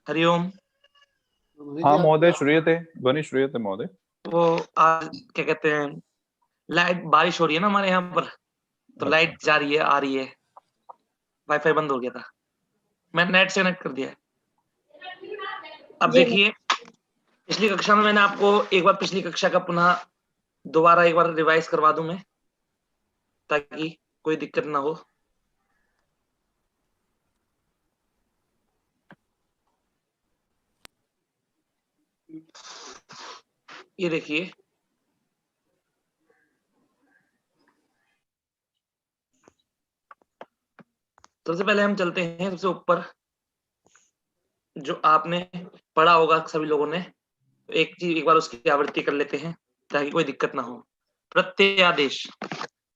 हरिओम। हाँ महोदय, श्रूयते, ध्वनि श्रूयते महोदय। वो आज क्या कहते हैं, लाइट, बारिश हो रही है ना हमारे यहाँ पर, तो लाइट जा रही है आ रही है, वाईफाई बंद हो गया था, मैं नेट से कनेक्ट कर दिया है। अब देखिए, पिछली कक्षा में मैंने आपको एक बार पिछली कक्षा का पुनः दोबारा एक बार रिवाइज करवा दूं मैं, ताकि कोई दिक्कत ना हो। ये देखिए, सबसे पहले हम चलते हैं सबसे ऊपर, जो आपने पढ़ा होगा सभी लोगों ने। एक चीज एक बार उसकी आवृत्ति कर लेते हैं ताकि कोई दिक्कत ना हो। प्रत्ययादेश,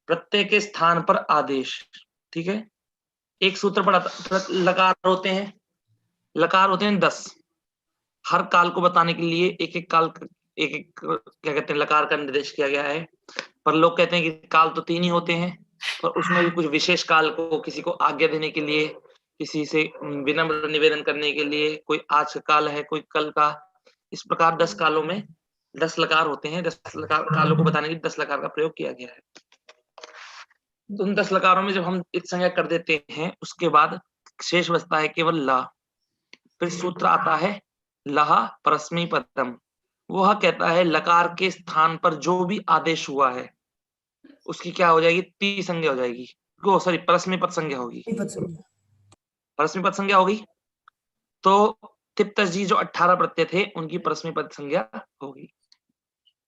प्रत्यय के स्थान पर आदेश। ठीक है, एक सूत्र पढ़ा था। लकार होते हैं, लकार होते हैं 10। हर काल को बताने के लिए एक एक काल, एक एक क्या कहते हैं, लकार का निर्देश किया गया है। पर लोग कहते हैं कि काल तो 3 ही होते हैं, पर उसमें भी कुछ विशेष काल को किसी को आज्ञा देने के लिए, किसी से विनम्र निवेदन करने के लिए, कोई आज का काल है, कोई कल का, इस प्रकार 10 कालों में 10 लकार होते हैं। 10 लकार कालों को बताने के लिए 10 लकार का प्रयोग किया गया है। तो उन 10 लकारों में जब हम एक संज्ञा कर देते हैं, उसके बाद शेष बचता है केवल ला। फिर सूत्र आता है लहा परस्मै पदम। वह कहता है लकार के स्थान पर जो भी आदेश हुआ है उसकी क्या हो जाएगी, ती संज्ञा हो जाएगी, सॉरी परस्मै पद संज्ञा होगी, परस्मै पद संज्ञा होगी। तो तिप्तस जी जो 18 प्रत्यय थे उनकी परस्मै पद संज्ञा होगी।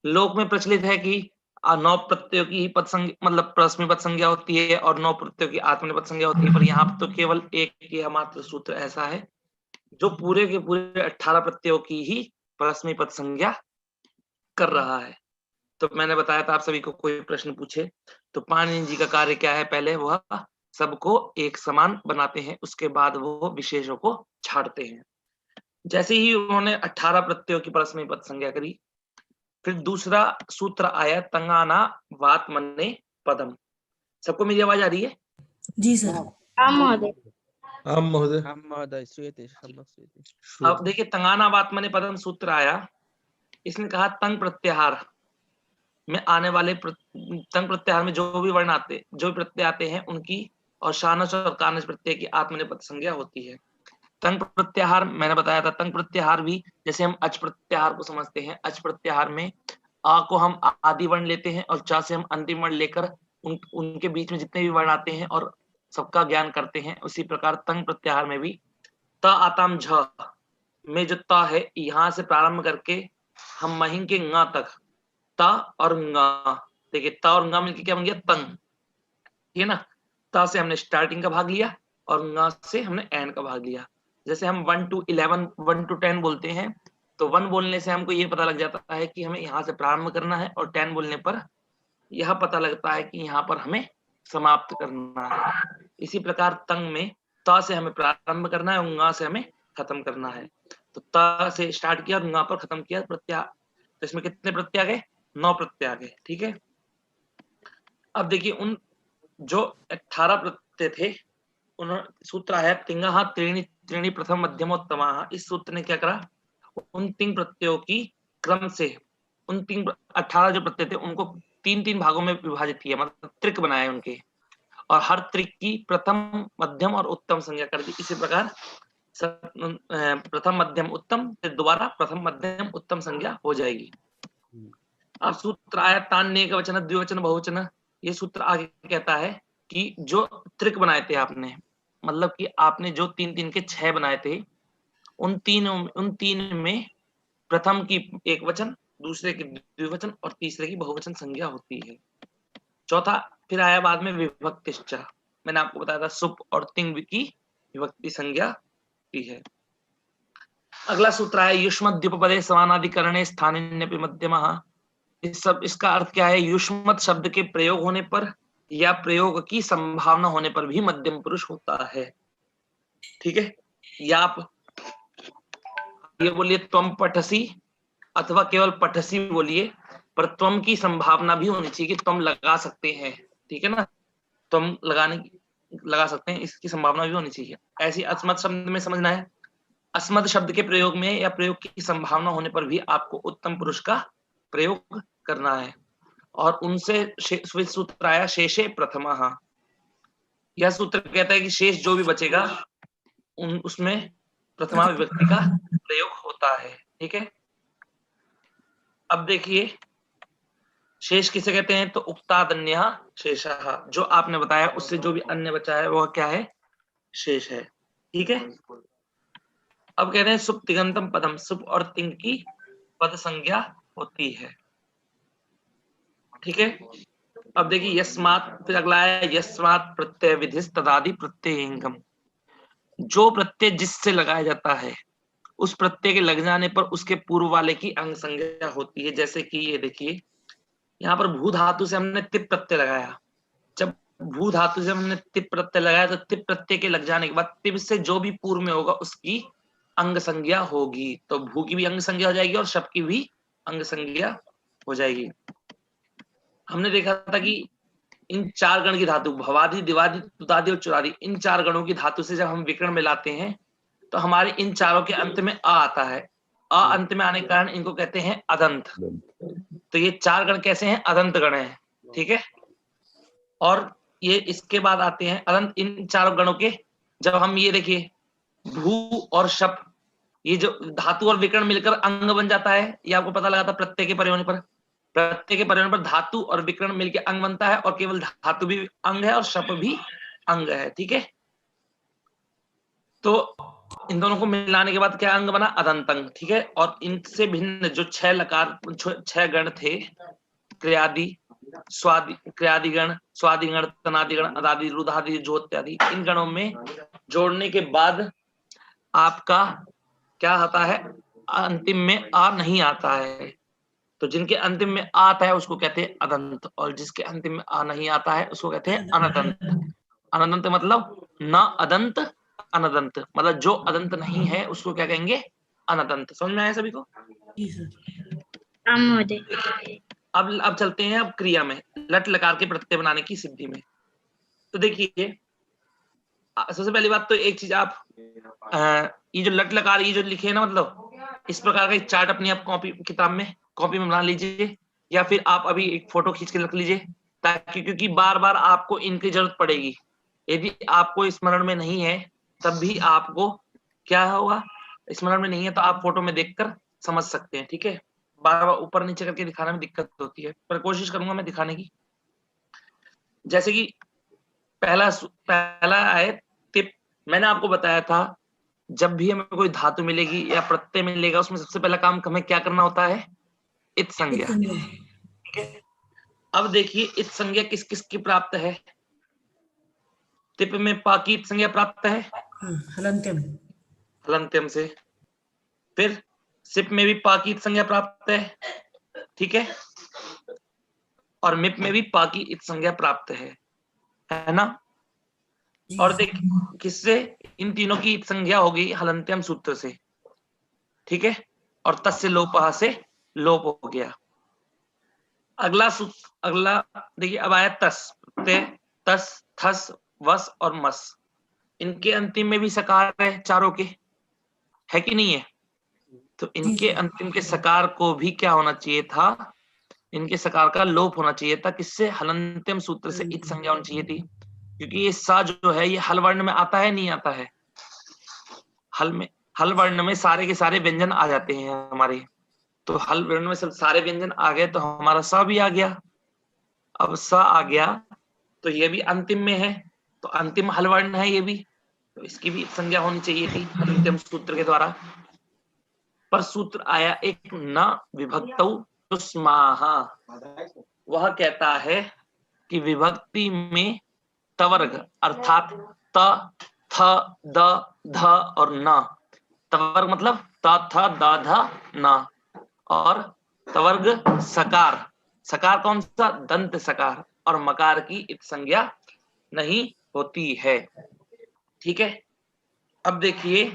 लोक में प्रचलित है कि 9 प्रत्ययों की पद संज्ञा, मतलब परस्मै पद संज्ञा होती है और 9 प्रत्ययों की आत्मनेपद संज्ञा होती है, पर यहाँ तो केवल एक ही मात्र सूत्र ऐसा है जो पूरे के पूरे 18 प्रत्ययों की ही परस्मै पद संज्ञा कर रहा है। तो मैंने बताया था आप सभी को कोई प्रश्न पूछे तो पाणिनि जी का कार्य क्या है, पहले वह सबको एक समान बनाते हैं, उसके बाद वो विशेषों को छाड़ते हैं। जैसे ही उन्होंने 18 प्रत्ययों की परस्मै पद संज्ञा करी, फिर दूसरा सूत्र आया तंगाना वात मन्ने पदम। सबको मेरी आवाज आ रही है? जी सर। अब देखिए, तंगाना वात मन्ने पदम सूत्र आया, इसने कहा तंग प्रत्याहार में आने वाले तंग प्रत्याहार में जो भी वर्ण आते, जो प्रत्यय आते हैं उनकी और शानच और कानच प्रत्यय की आत्मनेपद संज्ञा होती है। तंग प्रत्याहार मैंने बताया था, तंग प्रत्याहार भी जैसे हम अच प्रत्याहार को समझते हैं, अच प्रत्याहार में आ को हम आदि वर्ण लेते हैं और चा से हम अंतिम वर्ण लेकर उनके बीच में जितने भी वर्ण आते हैं और सबका ज्ञान करते हैं। उसी प्रकार तंग प्रत्याहार में भी त आताम झ में जो त है, यहाँ से प्रारंभ करके हम महिं के ङ तक ता और ङ, देखिए ता और ङ मिलकर क्या बन गया, तंग। ठीक है ना, ता से हमने स्टार्टिंग का भाग लिया और ङ से हमने एंड का भाग लिया। जैसे हम 1 to 11, 1 to 10 बोलते हैं, तो 1 बोलने से हमको ये पता लग जाता है कि हमें यहाँ से प्रारंभ करना है, और 10 बोलने पर यह पता लगता है कि यहाँ पर हमें समाप्त करना है। इसी प्रकार तंग में ता से हमें प्रारंभ करना है और ङ से हमें खत्म करना है। तो ता से स्टार्ट किया और ङ पर खत्म किया प्रत्यय। तो इसमें कितने प्रत्यय आ गए, 9 प्रत्यय आ गए। ठीक है, अब देखिए उन जो 18 प्रत्यय थे, उन्होंने सूत्र आया तिंगा त्रीणि त्रीणि प्रथम मध्यमोत्तमा। इस सूत्र ने क्या करा, उन 3 प्रत्ययों की क्रम से उन 18 जो प्रत्यय थे उनको 3-3 भागों में विभाजित किया, मतलब त्रिक बनाए उनके, और हर त्रिक की प्रथम मध्यम और उत्तम संज्ञा कर दी। इसी प्रकार प्रथम मध्यम उत्तम, फिर दोबारा प्रथम मध्यम उत्तम संज्ञा हो जाएगी। अब सूत्र आया तान नेक वचन द्विवचन बहुवचन। ये सूत्र आगे कहता है कि जो त्रिक बनाए थे आपने, मतलब कि आपने जो 3-3 के 6 बनाए थे, उन तीन में प्रथम की एक वचन, दूसरे की द्विवचन और तीसरे की बहुवचन संज्ञा होती है। चौथा फिर आया बाद में विभक्तिश्च। मैंने आपको बताया था सुप और तिंग की विभक्ति संज्ञा होती है। अगला सूत्र आया युष्मद्युपपदे समानाधिकरणे स्थानिन्यपि मध्यमः। इसका अर्थ क्या है, युष्मत शब्द के प्रयोग होने पर या प्रयोग की संभावना होने पर भी मध्यम पुरुष होता है। ठीक है, या आप ये बोलिए त्वम पठसी अथवा केवल पठसी बोलिए, पर त्वम की संभावना भी होनी चाहिए कि त्वम लगा सकते हैं। ठीक है ना, त्वम लगा सकते हैं, इसकी संभावना भी होनी चाहिए। ऐसी अस्मत् शब्द में समझना है अस्मद शब्द के प्रयोग में या प्रयोग की संभावना होने पर भी आपको उत्तम पुरुष का प्रयोग करना है। और उनसे सूत्र आया शेषे प्रथमः। यह सूत्र कहता है कि शेष जो भी बचेगा उसमें प्रथमा विभक्ति का प्रयोग होता है। ठीक है, अब देखिए शेष किसे कहते हैं, तो उक्तादन्य शेषः, जो आपने बताया उससे जो भी अन्य बचा है वह क्या है, शेष है। ठीक है, अब कहते हैं सुप तिगंतम पदम, सुप और तिंग की पद संज्ञा होती है। ठीक है, अब देखिए यस्मात्, फिर अगला है यस्मात् प्रत्यय विधिस तदादि प्रत्ययंगम। जो प्रत्यय जिससे लगाया जाता है उस प्रत्यय के लग जाने पर उसके पूर्व वाले की अंग संज्ञा होती है। जैसे कि ये देखिए यहाँ पर भू धातु से हमने तिप प्रत्यय लगाया। जब भू धातु से हमने तिप प्रत्यय लगाया तो तिप प्रत्यय के लग जाने के बाद तिप से जो भी पूर्व में होगा उसकी अंग संज्ञा होगी। तो भू की भी अंग संज्ञा हो जाएगी और शप की भी अंग संज्ञा हो जाएगी। हमने देखा था कि इन चार गण की धातु भवादि, दिवादि, तुतादि और चुरादि, इन चार गणों की धातु से जब हम विकर्ण मिलाते हैं तो हमारे इन चारों के अंत में आ आता है। अ अंत में आने के कारण इनको कहते हैं अदंत। तो ये चार गण कैसे हैं, अदंत गण हैं। ठीक है, और ये इसके बाद आते हैं अदंत। इन चारों गणों के जब हम ये देखिए भू और शप, ये जो धातु और विकर्ण मिलकर अंग बन जाता है, ये आपको पता लगा था प्रत्यय के परे होने पर। प्रत्यय के परे होने पर धातु और विकर्ण मिलकर अंग बनता है, और केवल धातु भी अंग है और शप भी अंग है। ठीक है, तो इन दोनों को मिलाने के बाद क्या अंग बना, अदंत अंग। ठीक है, और इनसे भिन्न जो छह लकार, छह गण थे, क्रियादि, स्वादि, क्रियादिगण, स्वादिगण, तनादिगण, अदादि, रुधादि, ज्योत्यादि, इन गणों में जोड़ने के बाद आपका क्या आता है, अंतिम में आ नहीं आता है। तो जिनके अंतिम में आता है उसको कहते हैं अदंत, और जिसके अंतिम में आ नहीं आता है उसको कहते हैं अनदंत। अनदंत मतलब न अदंत, अनदंत मतलब जो अदंत नहीं है उसको क्या कहेंगे, अनदंत। समझ में आया सभी को? अब चलते हैं अब क्रिया में, लट लकार के प्रत्यय बनाने की सिद्धि में। तो देखिए सबसे पहली बात तो एक चीज आप ये जो लट लकार ये जो लिखे है ना, मतलब इस प्रकार का एक चार्ट अपनी आप कॉपी किताब में कॉपी में बना लीजिए, या फिर आप अभी एक फोटो खींच के रख लीजिए, ताकि क्योंकि बार बार आपको इनकी जरूरत पड़ेगी। यदि आपको स्मरण में नहीं है तब भी आपको क्या होगा, स्मरण में नहीं है तो आप फोटो में देखकर समझ सकते हैं। ठीक है, बार बार ऊपर नीचे करके दिखाने में दिक्कत होती है, पर कोशिश करूंगा मैं दिखाने की। जैसे कि पहला है तिप। मैंने आपको बताया था जब भी हमें कोई धातु मिलेगी या प्रत्यय मिलेगा उसमें सबसे पहला काम हमें क्या करना होता है, इत संज्ञा। ठीक है, अब देखिए इत संज्ञा किस किस की प्राप्त है। तिप में पा की इत संज्ञा प्राप्त है हलंत्यम, हलंत्यम से। फिर सिप में भी पा की इत संज्ञा प्राप्त है। ठीक है, और मिप में भी पा की इत संज्ञा प्राप्त है ना। और देख किससे, इन तीनों की इत संज्ञा होगी हलंत्यम सूत्र से। ठीक है, और तस्य लोपः से लोप हो गया। अगला देखिए अब आया तस, तस, थस, वस और मस। इनके अंतिम में भी सकार है चारों के, है कि नहीं है? तो इनके अंतिम के सकार को भी क्या होना चाहिए था, इनके सकार का लोप होना चाहिए था। किससे, हलंत्यम सूत्र से इत संज्ञा होनी चाहिए थी, क्योंकि ये सा जो है ये हल वर्ण में आता है, नहीं आता है। हल वर्ण में सारे के सारे व्यंजन आ जाते हैं हमारे, तो हल वर्ण में सब सारे व्यंजन आ गए तो हमारा सा भी आ गया। अब सा आ गया तो ये भी अंतिम में है, तो अंतिम हल वर्ण है ये भी, तो इसकी भी संज्ञा होनी चाहिए थी अंतिम सूत्र के द्वारा। पर सूत्र आया एक न विभक्तौ तुस्माह। वह कहता है कि विभक्ति में तवर्ग अर्थात त, थ, द, ध और न। तवर्ग मतलब त, थ, द, ध, न। और तवर्ग सकार, सकार कौन सा, दंत सकार, और मकार की इत संज्ञा नहीं होती है। ठीक है, अब देखिए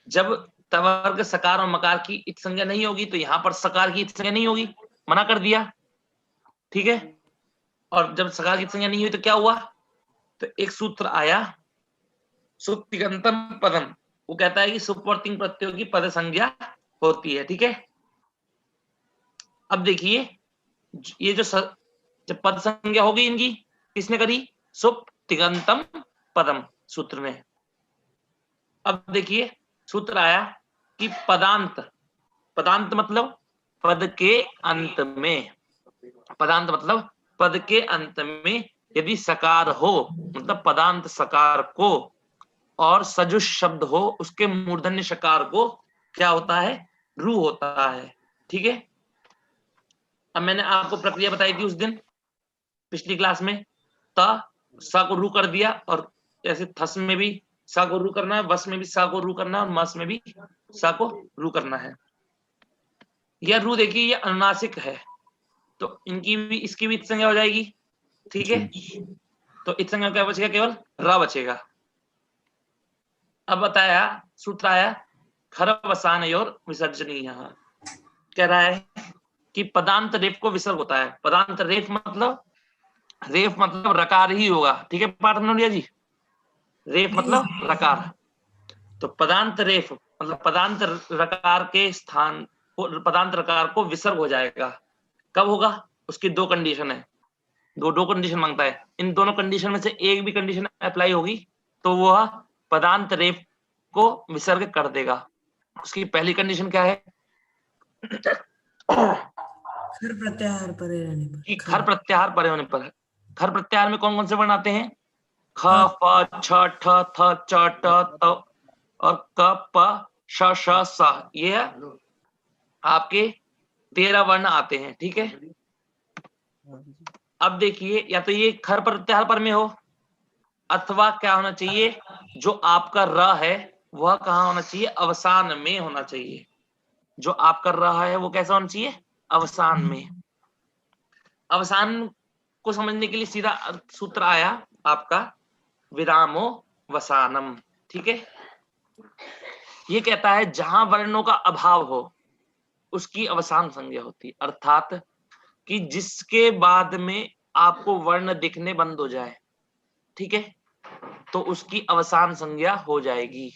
जब तवर्ग सकार और मकार की इत संज्ञा नहीं होगी तो यहां पर सकार की इत संज्ञा नहीं होगी, मना कर दिया। ठीक है, और जब सकार की इत संज्ञा नहीं हुई तो क्या हुआ, तो एक सूत्र आया सुप्तिगंतम पदम। वो कहता है कि सुप और तिंग प्रत्ययों की पद संज्ञा होती है, ठीक है। अब देखिए ये जब पद संज्ञा होगी इनकी, किसने करी? सुप तिगंतम पदम सूत्र में। अब देखिए सूत्र आया कि पदांत, पदांत मतलब पद के अंत में, पदांत मतलब पद के अंत में यदि सकार हो, मतलब पदांत सकार को और सजुष शब्द हो, उसके मूर्धन्य शकार को क्या होता है? रू होता है, ठीक है। अब मैंने आपको प्रक्रिया बताई थी उस दिन पिछली क्लास में, त सा को रू कर दिया, और जैसे थस में भी सा को रू करना है, वस में भी सा को रू करना है, और मस में भी सा को रू करना है। यह रू देखिए ये अनुनासिक है, तो इनकी भी इसकी भी संज्ञा हो जाएगी, ठीक है। तो इस संज्ञा क्या बचेगा? केवल रा बचेगा। अब बताया सूत्र आया खरवसान और विसर्जनीय, कह रहा है कि पदांत रेफ को विसर्ग होता है। पदांत रेफ मतलब रकार ही होगा, ठीक है पाठ नोलिया जी। रेफ मतलब रकार, तो पदांत रेफ मतलब पदांत रकार के स्थान पदांत रकार को विसर्ग हो जाएगा। कब होगा? उसकी दो कंडीशन है, दो कंडीशन मांगता है। इन दोनों कंडीशन में से एक भी कंडीशन अप्लाई होगी तो वह पदांत रेफ को विसर्ग कर देगा। उसकी पहली कंडीशन क्या है? खर प्रत्याहार परे रहने पर, कि खर प्रत्याहार परे होने पर। खर प्रत्याहार में कौन कौन से वर्ण आते हैं? ख, फ, छ, ठ, थ, च, ट, त और क, प, श, श, स। ये आपके 13 वर्ण आते हैं, ठीक है। अब देखिए या तो ये खर प्रत्याहार पर में हो, अथवा क्या होना चाहिए? जो आपका र है वह कहाँ होना चाहिए? अवसान में होना चाहिए। जो आपका र है वो कैसा होना चाहिए? अवसान में। अवसान को समझने के लिए सीधा सूत्र आया आपका विरामो वसानम, ठीक है। ये कहता है जहां वर्णों का अभाव हो उसकी अवसान संज्ञा होती है, अर्थात कि जिसके बाद में आपको वर्ण दिखने बंद हो जाए, ठीक है, तो उसकी अवसान संज्ञा हो जाएगी,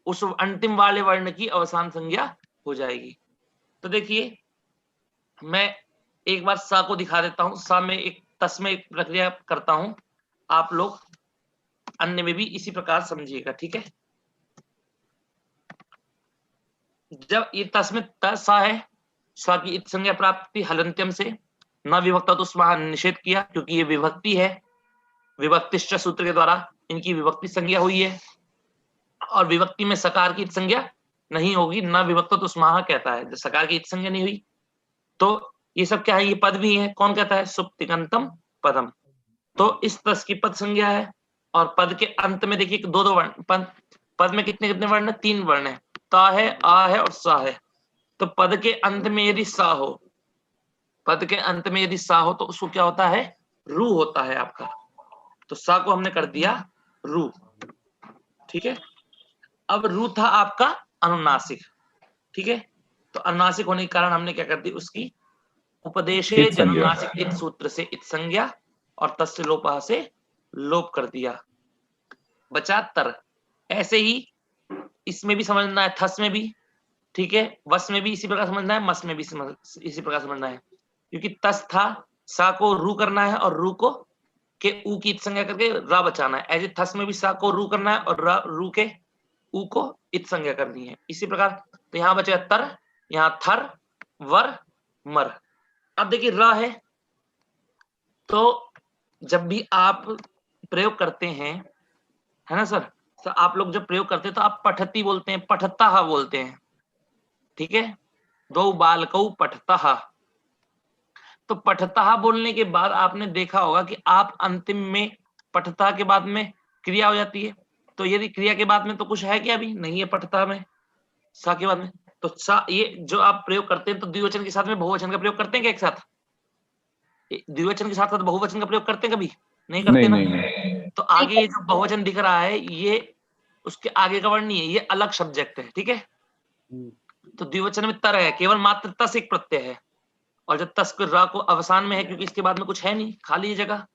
उस अंतिम वाले वर्ण की अवसान संज्ञा हो जाएगी। तो देखिए मैं एक बार सा को दिखा देता हूं। सा में एक तस में एक प्रक्रिया करता हूं, आप लोग अन्य में भी इसी प्रकार समझिएगा, ठीक है। जब ये तस में सा है, सा की इत संज्ञा प्राप्ति हलंत्यम से, न विभक्ता तो उसमें निषेध किया क्योंकि ये विभक्ति है, विभक्तिश्च सूत्र के द्वारा इनकी विभक्ति संज्ञा हुई है, और विभक्ति में सकार की इत संज्ञा नहीं होगी, न विभक्ता तो स्माह कहता है, जब सकार की इत संज्ञा नहीं हुई तो ये सब क्या है? ये पद भी है। कौन कहता है? सुप्तिगंतम पदम। तो इस तस की पद संज्ञा है, और पद के अंत में देखिए दो वर्ण, पद में कितने कितने वर्ण है? 3 वर्ण है, ता है, आ है और सा है। तो पद के अंत में यदि सा हो, पद के अंत में यदि सा हो तो उसको क्या होता है? रू होता है आपका। तो सा को हमने कर दिया रू, ठीक है। अब रू था आपका अनुनासिक, ठीक है। तो अनुनासिक होने के कारण हमने क्या कर दी? उसकी उपदेशे जनुनासिक इत सूत्र से इत संज्ञा और तस्य लोपः से लोप कर दिया, बचा तर। ऐसे ही इसमें भी समझना है, थस में भी, ठीक है, वस में भी इसी प्रकार समझना है, मस में भी इसी प्रकार समझना है, क्योंकि तस था, सा को रू करना है और रू को के ऊ की इत संज्ञा करके रा बचाना है। ऐसे थस में भी सा को रू करना है और रू के ऊ को इत संज्ञा करनी है, इसी प्रकार। तो यहाँ बचेगा तर, यहाँ थर, वर, मर। अब देखिए र है, तो जब भी आप प्रयोग करते हैं, है ना सर, तो आप लोग जब प्रयोग करते हैं तो आप पठती बोलते हैं, पठता बोलते हैं, ठीक है। दो बालकौ पठता, तो पठता बोलने के बाद आपने देखा होगा कि आप अंतिम में पठता के बाद में क्रिया हो जाती है। तो यदि क्रिया के बाद में तो कुछ है क्या? अभी नहीं है पठता में, सा के बाद में। तो सा ये जो आप प्रयोग करते हैं तो द्विवचन के साथ में बहुवचन का प्रयोग करते हैं क्या एक साथ? द्विवचन के साथ साथ बहुवचन का प्रयोग करते हैं कभी? नहीं करते ना। तो आगे ये जो बहुवचन दिख रहा है ये उसके आगे का वर्ण नहीं है, ये अलग सब्जेक्ट है, ठीक है। तो द्विवचन में तर है, केवल मात्र तस एक प्रत्यय है, और जब तस रा को अवसान में है क्योंकि इसके बाद में कुछ है नहीं, खाली जगह,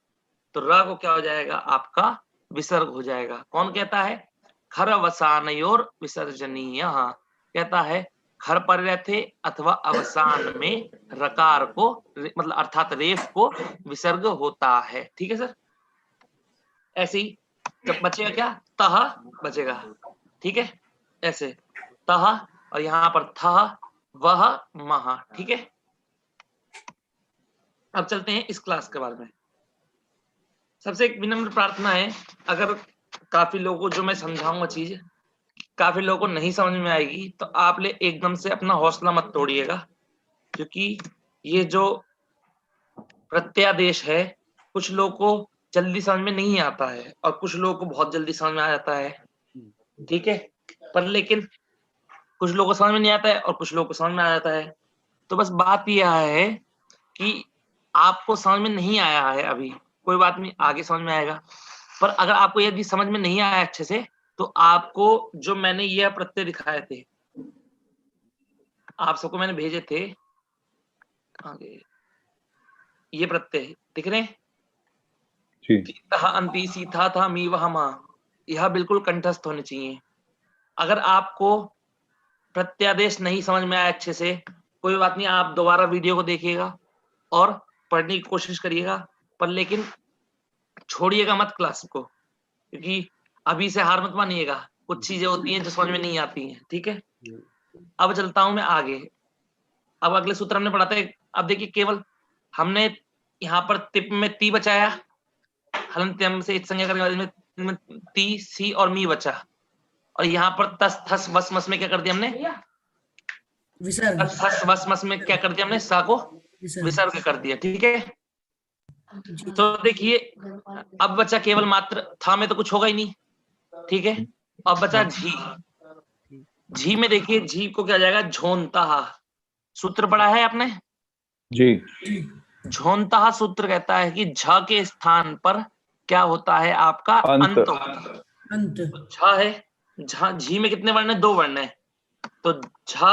तो रा को क्या हो जाएगा? आपका विसर्ग हो जाएगा। कौन कहता है? खर वसानयोर विसर्जनीय, कहता है खर पर थे अथवा अवसान में रकार को मतलब अर्थात रेफ को विसर्ग होता है। ठीक है सर, ऐसे ही जब बचेगा क्या, तह बचेगा। ठीक है, ऐसे तह और यहाँ पर थह वह महा। ठीक है, अब चलते हैं इस क्लास के बारे में। सबसे एक विनम्र प्रार्थना है, अगर काफी लोगों को जो मैं समझाऊंगा चीज काफी लोगों को नहीं समझ में आएगी तो आप ले एकदम से अपना हौसला मत तोड़िएगा, क्योंकि ये जो प्रत्यादेश है कुछ लोगों को जल्दी समझ में नहीं आता है और कुछ लोगों को बहुत जल्दी समझ में आ जाता है। ठीक है, पर लेकिन कुछ लोगों को समझ में नहीं आता है और कुछ लोगों को समझ में आ जाता है। तो बस बात यह है कि आपको समझ में नहीं आया है अभी, कोई बात नहीं, आगे समझ में आएगा। पर अगर आपको यदि समझ में नहीं आया अच्छे से तो आपको जो मैंने यह प्रत्यय दिखाए थे, आप सबको मैंने भेजे थे आगे, ये प्रत्यय दिख रहे हैं, अंति सीथा था मी वह मा, यह बिल्कुल कंठस्थ होने चाहिए। अगर आपको प्रत्यादेश नहीं समझ में आया अच्छे से, कोई बात नहीं, आप दोबारा वीडियो को देखिएगा और पढ़ने की कोशिश करिएगा, पर लेकिन छोड़िएगा मत क्लास को, क्योंकि अभी से हार मत मानिएगा, कुछ चीजें होती हैं जो समझ में नहीं आती हैं। ठीक है, अब चलता हूं मैं आगे। अब अगले सूत्र हमने पढ़ा था, अब देखिए केवल हमने यहाँ पर तिप में ती बचाया, हलंत्यम से इत संज्ञा करके में ती सी और मी बचा, और यहाँ पर तस थस वस मस में क्या कर दिया हमने, विसर्ग, तस थस वस मस में क्या कर दिया हमने, सा को विसर्ग कर दिया। ठीक है, तो देखिए अब बचा केवल मात्र, था में तो कुछ होगा ही नहीं। ठीक है, अब बचा झी। झी में देखिए, झी को क्या जाएगा, झोंता। सूत्र पढ़ा है आपने जी, झोंता सूत्र कहता है कि झ के स्थान पर क्या होता है, आपका अंत। अंत होता है। अंत, झ है, झी में कितने वर्ण है, 2 वर्ण है, तो झ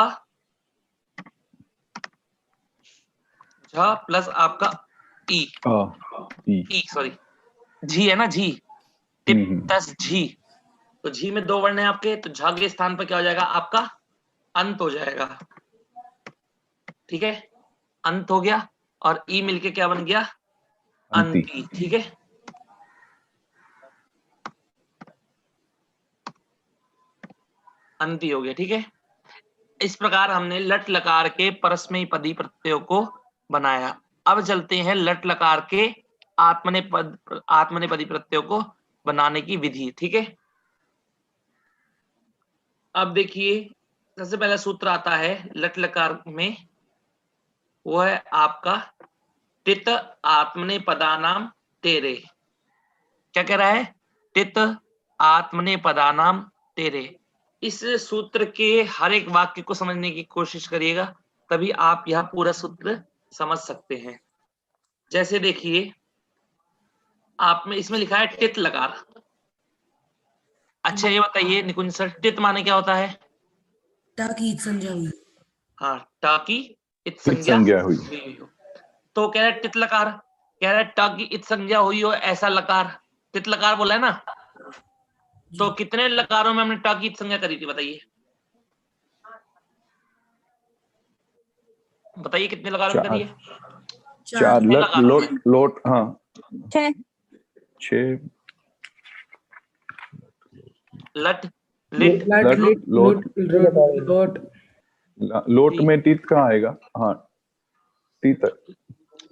प्लस आपका ई, सॉरी झी है ना, झी टिप तस झी, तो झी में 2 वर्ण है आपके, तो झ के स्थान पर क्या हो जाएगा, आपका अंत हो जाएगा। ठीक है, अंत हो गया और ई मिलके क्या बन गया, अंती। ठीक है, अंती हो गया। ठीक है, इस प्रकार हमने लट लकार के परस्मयी पदी प्रत्ययों को बनाया। अब चलते हैं लट लकार के आत्मनेपदी प्रत्ययों को बनाने की विधि। ठीक है, अब देखिए सबसे पहला सूत्र आता है लट लकार में, वो है आपका टित आत्मनेपदानाम तेरे। क्या कह रहा है, टित आत्मनेपदानाम तेरे। इस सूत्र के हर एक वाक्य को समझने की कोशिश करिएगा, तभी आप यह पूरा सूत्र समझ सकते हैं। जैसे देखिए, आप में इसमें लिखा है टित लकार। अच्छा ये बताइए निकुंज सर, टित माने क्या होता है, ताकि संज्ञा हुई। हाँ, ताकि इत संज्ञा हुई। हो। तो कह रहा है टित लकार, कह रहा है ताकि इत संज्ञा हुई हो ऐसा लकार, टित लकार बोला है ना, तो कितने लकारों में हमने ट की इत संज्ञा करी थी, बताइए बताइए कितने लकारों में करी है, 4 लोट, हाँ 6 लट लिट लोट में टीत कहाँ आएगा, हाँ टीत,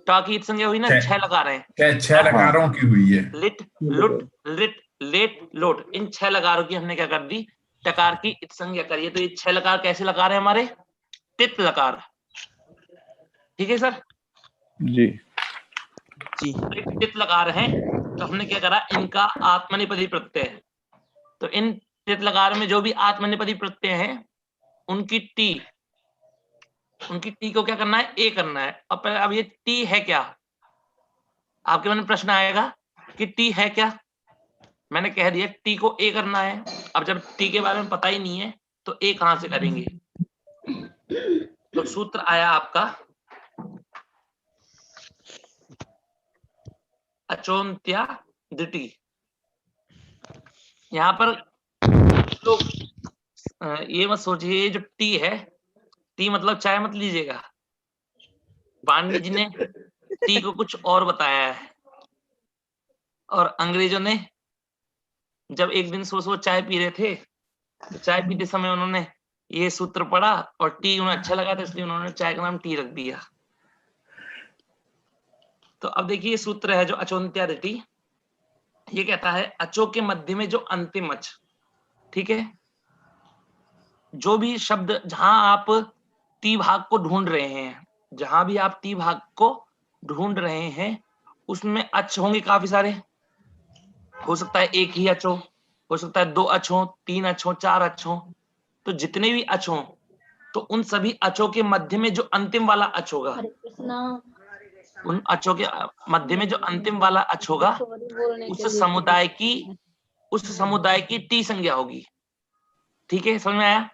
टा की इत संज्ञा हुई ना, 6 लकार हैं, 6 लकारों की हुई है, लिट लुट लिट लेट लोट, इन 6 लकारों की हमने क्या कर दी, टकार की इत संज्ञा करिए। तो ये 6 लकार कैसे लकार है हमारे, टित लकार। ठीक है सर जी, टित लकार हैं, तो हमने क्या करा, इनका आत्मनेपदी प्रत्यय है, तो इन टित लकार में जो भी आत्मनेपदी प्रत्यय हैं उनकी टी को क्या करना है, ए करना है। अब ये टी है क्या, आपके मन में प्रश्न आएगा कि टी है क्या, मैंने कह दिया टी को ए करना है। अब जब टी के बारे में पता ही नहीं है तो ए कहां से करेंगे, तो सूत्र आया आपका अचोन्त्या दिटी। यहां पर लोग ये मत सोचिए जो टी है, टी मतलब चाय मत लीजिएगा। पांडित जी ने टी को कुछ और बताया है, और अंग्रेजों ने जब एक दिन सो चाय पी रहे थे, तो चाय पीते समय उन्होंने ये सूत्र पढ़ा और टी उन्हें अच्छा लगा, तो इसलिए उन्होंने चाय का नाम टी रख दिया। तो अब देखिए ये सूत्र है जो अचोन्त्यादिति, ये कहता है अचो के मध्य में जो अंतिम अच, ठीक है, जो भी शब्द जहां आप टी भाग को ढूंढ रहे हैं, जहां भी आप टी भाग को ढूंढ रहे हैं, उसमें अच होंगे काफी सारे। हो सकता है एक ही अच हो सकता है 2 अच हो, 3 अच हो, 4 अच हो। तो जितने भी अच हो, तो उन सभी अचों के मध्य में जो अंतिम वाला अच होगा, उन अचों के मध्य में जो अंतिम वाला अच होगा, उस समुदाय की टी संज्ञा होगी। ठीक है, समझ में आया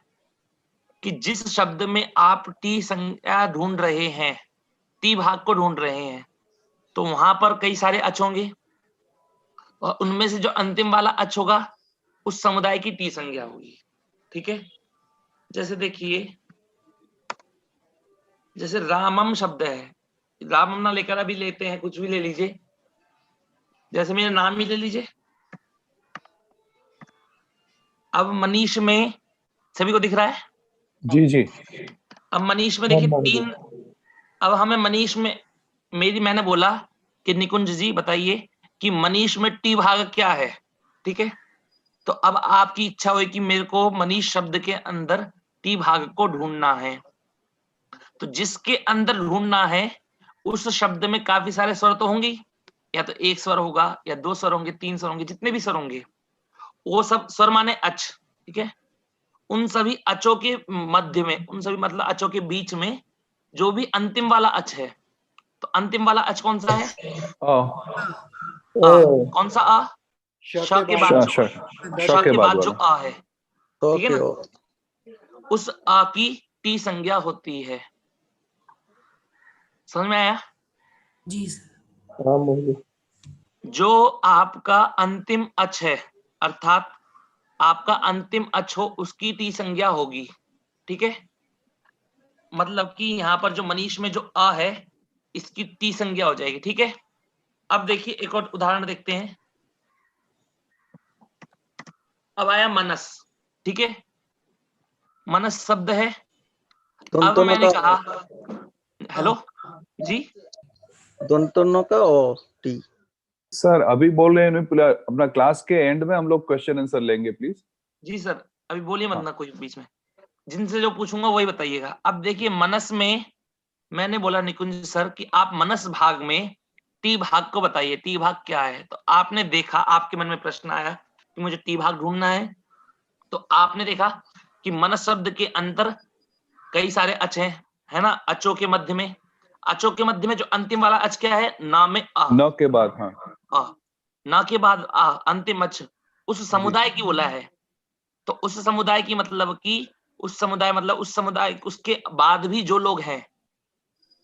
कि जिस शब्द में आप टी संज्ञा ढूंढ रहे हैं, टी भाग को ढूंढ रहे हैं, तो वहां पर कई सारे अच होंगे, और उनमें से जो अंतिम वाला अच होगा, उस समुदाय की टी संज्ञा होगी। ठीक है, जैसे देखिए, जैसे रामम शब्द है, रामम ना लेकर अभी लेते हैं, कुछ भी ले लीजिए, जैसे मेरा नाम ही ले लीजिए। अब मनीष में सभी को दिख रहा है? जी जी। अब मनीष में देखिए 3, अब हमें मनीष में, मैंने बोला कि निकुंज जी बताइए कि मनीष में टी भाग क्या है। ठीक है, तो अब आपकी इच्छा हुई कि मेरे को मनीष शब्द के अंदर टी भाग को ढूंढना है, तो जिसके अंदर ढूंढना है उस शब्द में काफी सारे स्वर तो होंगे, या तो एक स्वर होगा, या 2 स्वर होंगे, 3 स्वर होंगे, जितने भी स्वर होंगे, वो सब स्वर माने अच। ठीक है, उन सभी अचों के मध्य में, उन सभी मतलब अचों के बीच में जो भी अंतिम वाला अच है, तो अंतिम वाला अच कौन सा है? आ। कौन सा आ? श के बाद के बाद जो आ है, ठीक है ना, उस आ की टी संज्ञा होती है। समझ में आया? जी सर। जो आपका अंतिम अच है, अर्थात आपका अंतिम अच हो, उसकी टी संज्ञा होगी। ठीक है, मतलब कि यहां पर जो मनीष में जो आ है, इसकी टी संज्ञा हो जाएगी। ठीक है, अब देखिए एक और उदाहरण देखते हैं। अब आया मनस। ठीक है, मनस शब्द है। अब मैंने कहा, हेलो जी, सर अभी बोल रहे हैं, अपना क्लास के एंड में हम लोग क्वेश्चन आंसर लेंगे प्लीज। जी सर, अभी बोलिए मत ना कोई बीच में, जिनसे जो पूछूंगा वही बताइएगा। अब देखिए मनस में मैंने बोला निकुंज सर कि आप मनस भाग में टी भाग को बताइए, टी भाग क्या है। तो आपने देखा, आपके मन में प्रश्न आया कि मुझे टी भाग ढूंढना है, तो आपने देखा कि मनस शब्द के अंदर कई सारे अच हैं, है ना, अचों के मध्य में, अचों के मध्य में जो अंतिम वाला अच क्या है? ना में आ, न के बाद, हाँ, आ, ना के बाद आ, अंतिम अच उस समुदाय की बोला है। तो उस समुदाय की मतलब कि उस समुदाय उसके बाद भी जो लोग हैं,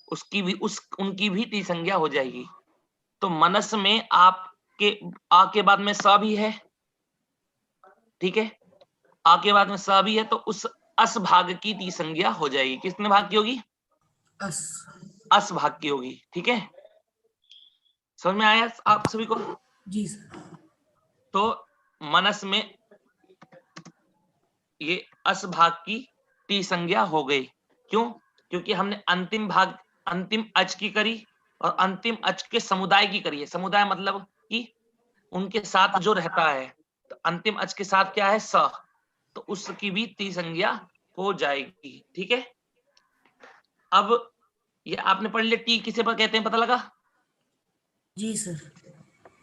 उसकी भी उनकी भी टी संज्ञा हो जाएगी। तो मनस में आपके आ के बाद में स भी है। ठीक है, आ के बाद में स भी है, तो उस अस भाग की टी संज्ञा हो जाएगी। कितने भाग की होगी? अस भाग की होगी। ठीक है, समझ में आया आप सभी को? जी सर। तो मनस में ये अस भाग की टी संज्ञा हो गई। क्यों? क्योंकि हमने अंतिम अच की करी, और अंतिम अच के समुदाय की करी है। समुदाय मतलब कि उनके साथ जो रहता है, तो अंतिम अच के साथ क्या है? स, तो उसकी भी टी संज्ञा हो जाएगी। ठीक है, अब ये आपने पढ़ लिया, टी किसे पर कहते हैं, पता लगा? जी सर।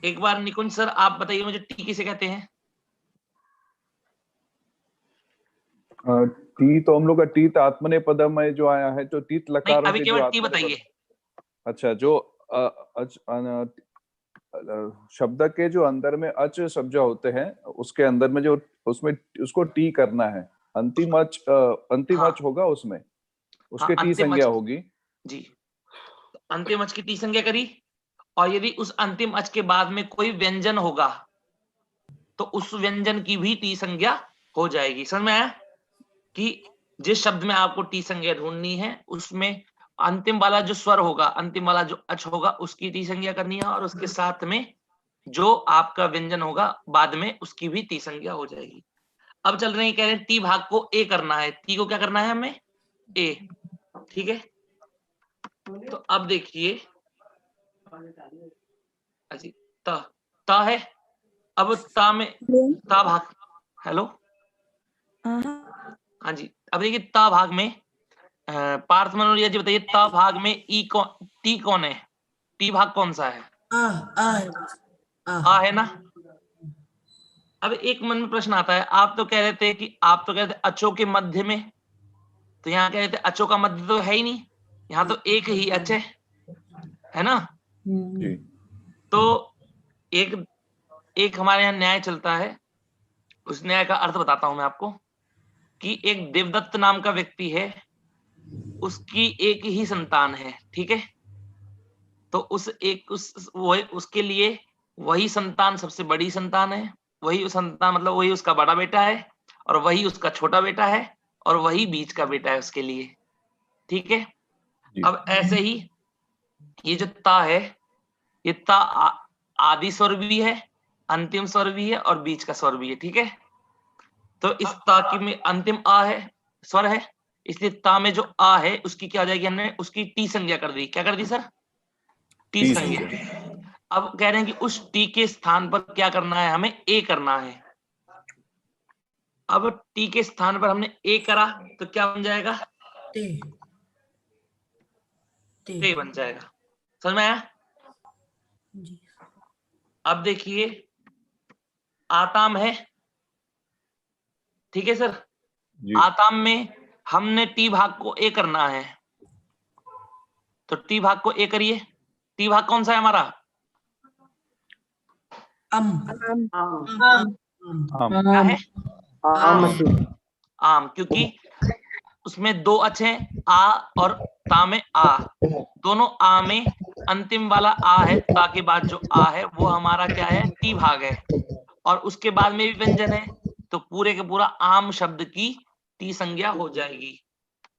एक बार निकुंज सर आप बताइए मुझे, टी किसे कहते हैं? टी तो हम लोग का टीत आत्मनेपदम में जो आया है, जो टीत लकारों अभी के केवल जो टी बताइए। अच्छा, जो शब्द के जो अंदर में अच शब्द होते हैं, उसके अंदर में जो उसमें उसको टी करना है, अंतिम अच होगा, उसमें उसके टी संज्ञा होगी। जी, तो अंतिम अच की टी संज्ञा करी, और यदि उस अंतिम अच के बाद में कोई व्यंजन होगा, तो उस व्यंजन की भी टी संज्ञा हो जाएगी। समझ में आया कि जिस शब्द में आपको टी संज्ञा ढूंढनी है उसमें अंतिम वाला जो स्वर होगा, अंतिम वाला जो अच होगा उसकी टी संज्ञा करनी है, और उसके साथ में जो आपका व्यंजन होगा बाद में उसकी भी टी संज्ञा हो जाएगी। अब चल रहे हैं, कह रहे हैं टी भाग को ए करना है। टी को क्या करना है हमें? ए। ठीक है, तो अब देखिए अजी ता है। अब ता में ता भाग, हेलो हाँ जी, अब देखिए ता भाग में पार्थ मनोरिया जी बताइए, ता भाग में टी कौन है? टी भाग कौन सा है? आ है ना। अब एक मन में प्रश्न आता है, आप तो कह रहे थे कि आप तो कह रहे थे अचो के मध्य में, तो यहाँ कह रहे थे अचो का मध्य तो है ही नहीं, यहाँ तो एक ही अच है ना। जी। तो एक हमारे यहाँ न्याय चलता है, उस न्याय का अर्थ बताता हूं मैं आपको, कि एक देवदत्त नाम का व्यक्ति है, उसकी एक ही संतान है। ठीक है, तो उसके लिए वही संतान सबसे बड़ी संतान है, वही संतान मतलब वही उसका बड़ा बेटा है, और वही उसका छोटा बेटा है, और वही बीच का बेटा है उसके लिए। ठीक है, अब ऐसे ही ये जो ता है, ये ता आदि स्वर भी है, अंतिम स्वर भी है, और बीच का स्वर भी है। ठीक है, तो इस ता की में अंतिम आ है, स्वर है, इसलिए ता में जो आ है उसकी क्या हो जाएगी, हमने उसकी टी संज्ञा कर दी। क्या कर दी सर? टी संज्ञा। अब कह रहे हैं कि उस टी के स्थान पर क्या करना है, हमें ए करना है। अब टी के स्थान पर हमने ए करा तो क्या बन जाएगा? ते बन जाएगा। समझ में आया? अब देखिए आताम है। ठीक है सर, आताम में हमने टी भाग को ए करना है, तो टी भाग को ए करिए। टी भाग कौन सा है हमारा? क्या है? आम, क्योंकि उसमें दो अच हैं, आ और ता में आ, दोनों आ में अंतिम वाला आ है, ता के बाद जो आ है वो हमारा क्या है? टी भाग है, और उसके बाद में भी व्यंजन है, तो पूरे के पूरा आम शब्द की टी संज्ञा हो जाएगी।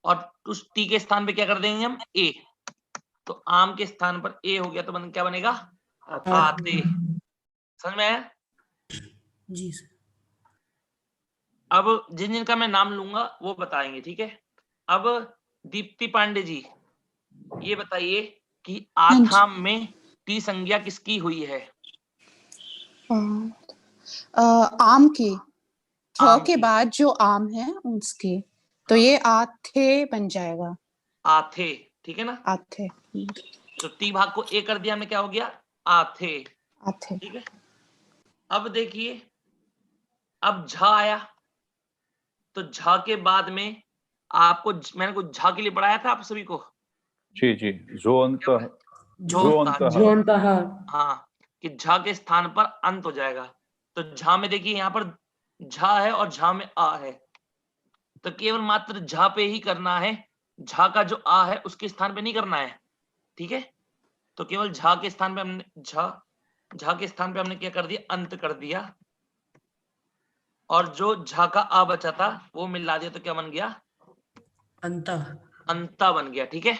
और उस टी के स्थान पे क्या कर देंगे हम? ए। तो आम के स्थान पर ए हो गया, तो क्या बनेगा? आते। समझ में आया? जी सर। अब जिन जिनका मैं नाम लूंगा वो बताएंगे। ठीक है, अब दीप्ति पांडे जी ये बताइए कि आथाम में टी संज्ञा किसकी हुई है? आम की, थ के बाद जो आम है उसकी, तो ये आथे बन जाएगा। आथे, ठीक है ना? आथे। तो टी भाग को ए कर दिया हमने, क्या हो गया? आथे। आथे। ठीक है, अब देखिए अब झा आया, तो झा के बाद में आपको मैंने कुछ झा के लिए पढ़ाया था आप सभी को। जी जी, हाँ, कि झा के स्थान पर अंत हो जाएगा। तो झा में देखिए यहाँ पर झा है और झा में आ है, तो केवल मात्र झा पे ही करना है, झा का जो आ है उसके स्थान पे नहीं करना है। ठीक है, तो केवल झा के स्थान पे हमने झा के स्थान पे हमने क्या कर दिया? अंत कर दिया, और जो झा का आ बचा था वो मिला दिया, तो क्या बन गया? अंता। अंता बन गया। ठीक है,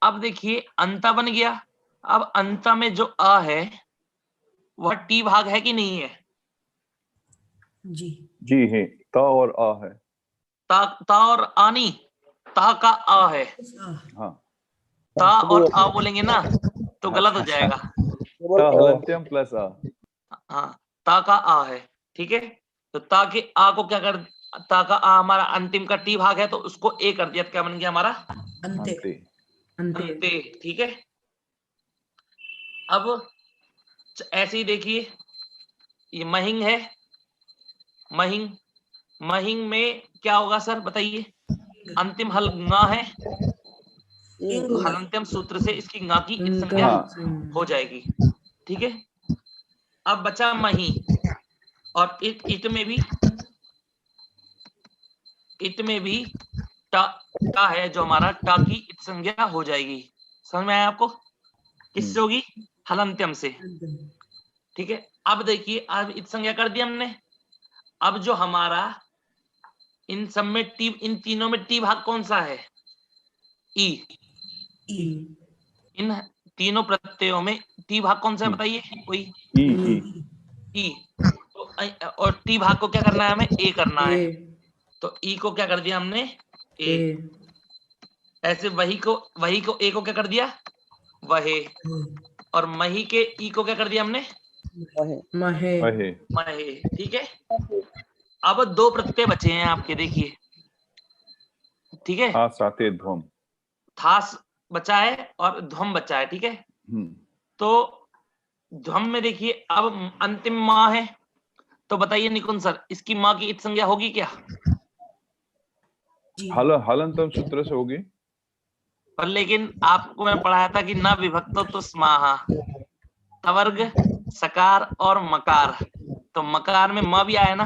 अब देखिए अंता बन गया। अब अंता में जो आ है वह टी भाग है कि नहीं है? जी है, ता और आ है। ता और आ नहीं, ता का आ है। हाँ, ता और आ बोलेंगे ना तो गलत हो जाएगा। ता हलंत्यम प्लस आ। हाँ, ता का आ है। ठीक है, तो ता के आ को क्या कर, ता का आ हमारा अंतिम का टी भाग है, तो उसको ए कर दिया, तो क्या बन गया हमारा? अंते। अंते। ठीक है, अब ऐसे ही देखिए ये महिंग है, महिंग, महिंग में क्या होगा सर बताइए? अंतिम हल गा है, हलंत्यम सूत्र से इसकी गा की इत संज्ञा हो जाएगी। ठीक है, अब बचा मही, और इत में भी टा है जो हमारा, टा की इत संज्ञा हो जाएगी। समझ में आया आपको? किससे होगी? हलंत्यम से। ठीक है, अब देखिए अब इत संज्ञा कर दी हमने, अब जो हमारा इन सब में टी, इन तीनों में टी भाग कौन सा है? ई। ई। इन तीनों प्रत्ययों में टी भाग कौन सा है बताइए कोई? ई। तो और टी भाग को क्या करना है हमें? ए करना है। तो ई को क्या कर दिया हमने? ए। ऐसे वही को ए को क्या कर दिया? वहे। और मही के ई को क्या कर दिया हमने? महे। ठीक है। अब दो प्रत्यय बचे हैं आपके, देखिए, ठीक है। हाँ, साथे ध्वम। थास बचा है और ध्वम बचा है, ठीक है। तो ध्वम में देखिए अब अंतिम माँ है, तो बताइए निकुंज सर, इसकी माँ की इत संज्ञा होगी क्या? हलंतम सूत्र से होगी। पर लेकिन आपको मैं पढ़ाया था कि न विभक्तो तो स्माहा, तवर्ग, सकार और मकार। तो मकार में म भी आया ना,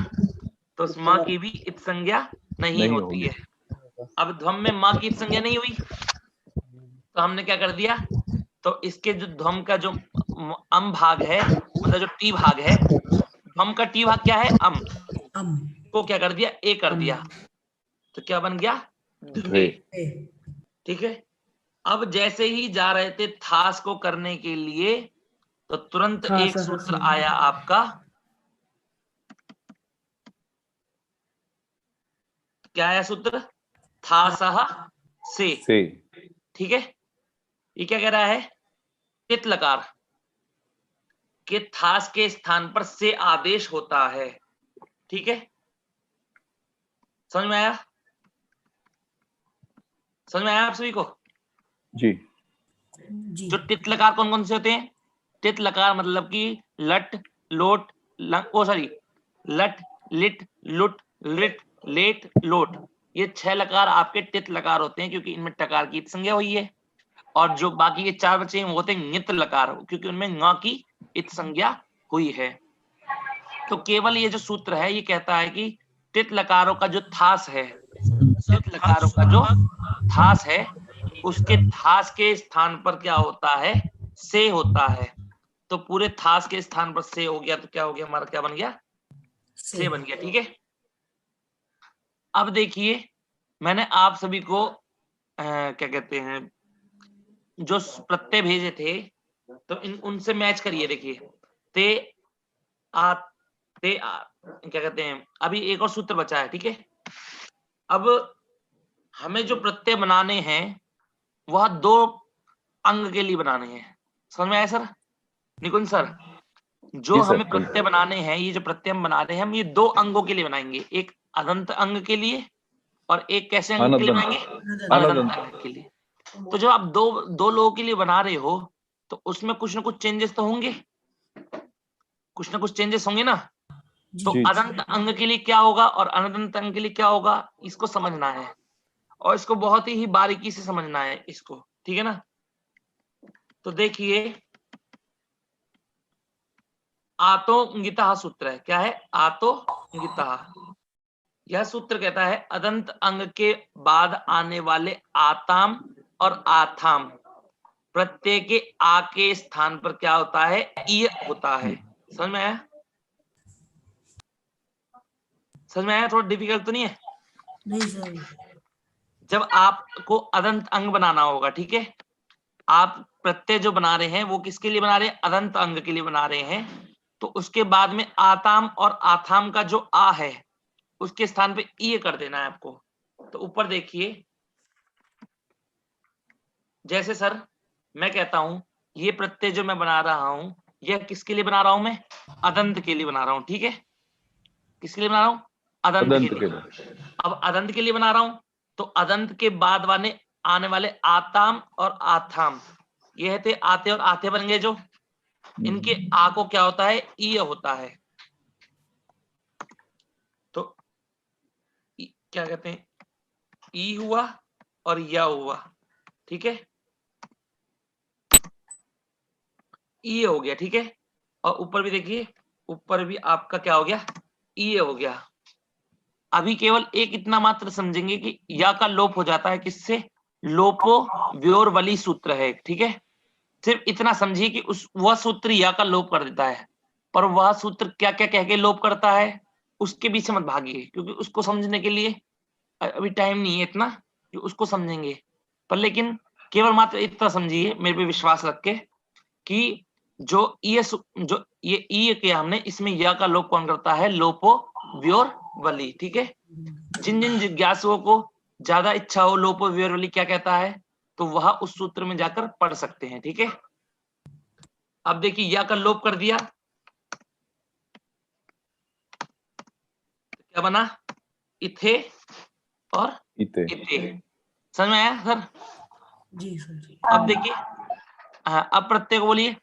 तो उस माँ की भी इत संज्ञा नहीं होती है। अब ध्वम में माँ की इत संज्ञा नहीं हुई, तो हमने क्या कर दिया? तो इसके जो ध्वम का जो अम भाग है, मतलब जो टी भाग है, ध्वम का टी भाग क्या है? अम को क्या कर दिया? ए कर दिया। तो क्या बन गया? ध्वे। ठीक है। अब जैसे ही जा रहे थे थास को करने के लिए, तो तुरंत एक सूत्र आया आपका, क्या आया सूत्र? थासह से। ठीक है। ये क्या कह रहा है? टित लकार के थास के स्थान पर से आदेश होता है। ठीक है, समझ में आया? समझ में आया आप सभी को? जी। जो टित लकार कौन कौन से होते हैं? टित लकार मतलब कि लट, लोट, लट, लिट, लुट, लिट, लेट, लोट, ये 6 लकार आपके टित लकार होते हैं, क्योंकि इनमें टकार की संज्ञा हुई है। और जो बाकी के 4 बचे हैं वो होते हैं ङित लकार, क्योंकि उनमें ङ की इत संज्ञा हुई है। तो केवल ये जो सूत्र है ये कहता है कि टित लकारों का जो थास है, टित लकारों का जो थास है, उसके थास के स्थान पर क्या होता है? से होता है। तो पूरे थास के स्थान पर से हो गया, तो क्या हो गया हमारा? क्या बन गया? से बन गया। ठीक है। अब देखिए, मैंने आप सभी को क्या कहते हैं, जो प्रत्यय भेजे थे, तो उनसे मैच करिए। देखिए, ते आ, ते आ, क्या कहते हैं, अभी एक और सूत्र बचा है। ठीक है। अब हमें जो प्रत्यय बनाने हैं वह 2 अंग के लिए बनाने हैं। समझ में आया सर? निकुंज सर, जो हमें प्रत्यय बनाने हैं, ये जो प्रत्यय हम बना रहे हैं, हम ये 2 अंगों के लिए बनाएंगे, एक अदंत अंग के लिए और एक कैसे अंग के लिए बनाएंगे? अनदंत अंग के लिए। तो जब आप दो लोगों के लिए बना रहे हो, तो उसमें कुछ ना कुछ चेंजेस तो होंगे, कुछ ना कुछ चेंजेस होंगे ना। तो अदंत अंग के लिए क्या होगा और अनदंत अंग के लिए क्या होगा, इसको समझना है, और इसको बहुत ही बारीकी से समझना है इसको। ठीक है ना? तो देखिए, आतोंगिता सूत्र है। क्या है? आतोंगिता। यह सूत्र कहता है अदंत अंग के बाद आने वाले आताम और आथाम प्रत्यय के आ के स्थान पर क्या होता है? इ होता है। समझ में आया? समझ में आया? थोड़ा डिफिकल्ट तो नहीं है? नहीं सर। जब आपको अदंत अंग बनाना होगा, ठीक है, आप प्रत्यय जो बना रहे हैं वो किसके लिए बना रहे हैं? अदंत अंग के लिए बना रहे हैं। तो उसके बाद में आताम और आथाम का जो आ है, उसके स्थान पे ई कर देना है आपको। तो ऊपर देखिए, जैसे सर मैं कहता हूं ये प्रत्यय जो मैं बना रहा हूं, यह किसके लिए बना रहा हूं? मैं अदंत के लिए बना रहा हूं। ठीक है, किसके लिए बना रहा हूं? अदंत के लिए। अब अदंत के लिए बना रहा हूं, तो अदंत के बाद वाले आने वाले आताम और आथाम, ये थे आते और आते बन गए, जो इनके आ को क्या होता है? ई होता है। तो क्या कहते हैं? ई हुआ और या हुआ। ठीक है, ई हो गया। ठीक है, और ऊपर भी देखिए, ऊपर भी आपका क्या हो गया? ई हो गया। अभी केवल एक इतना मात्र समझेंगे कि या का लोप हो जाता है किससे? लोपो व्योरवली सूत्र है। ठीक है, सिर्फ इतना समझिए कि वह सूत्र या का लोप कर देता है, पर वह सूत्र क्या क्या कह के लोप करता है? उसके बीच से मत भागिए, क्योंकि उसको समझने के लिए अभी टाइम नहीं है इतना कि उसको समझेंगे। पर लेकिन केवल मात्र इतना समझिए, मेरे पे विश्वास रख के, कि जो ये ई किया हमने, इसमें या का लोप कौन करता है? लोपो व्योर वली। ठीक है, जिन जिन जिज्ञासुओं को ज्यादा इच्छा हो लोपो व्योर वली क्या कहता है, तो वह उस सूत्र में जाकर पढ़ सकते हैं। ठीक है, अब देखिए या का लोप कर दिया, क्या बना? इथे और इते। इते। समझ में आया सर? जी सर जी। अब देखिए, हाँ, अब प्रत्यय को बोलिए।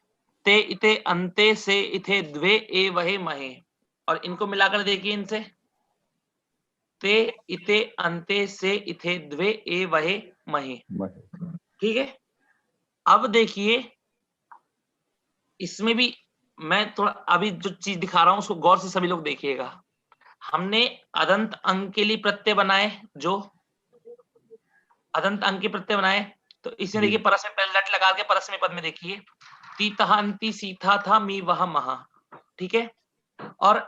ते इते अंते से इथे द्वे ए वहे महे, और इनको मिलाकर देखिए इनसे। ते इते अंते से इथे द्वे ए वहे महे। ठीक है, अब देखिए इसमें भी मैं थोड़ा अभी जो चीज दिखा रहा हूं उसको गौर से सभी लोग देखिएगा। हमने अदंत अंग के लिए प्रत्यय बनाए, जो अदंत अंग के प्रत्यय बनाए, तो इसमें देखिए परस में पहले लट लगा के परस में पद में देखिए, तीतहा अंति सीथा था मी वह महा। ठीक है, और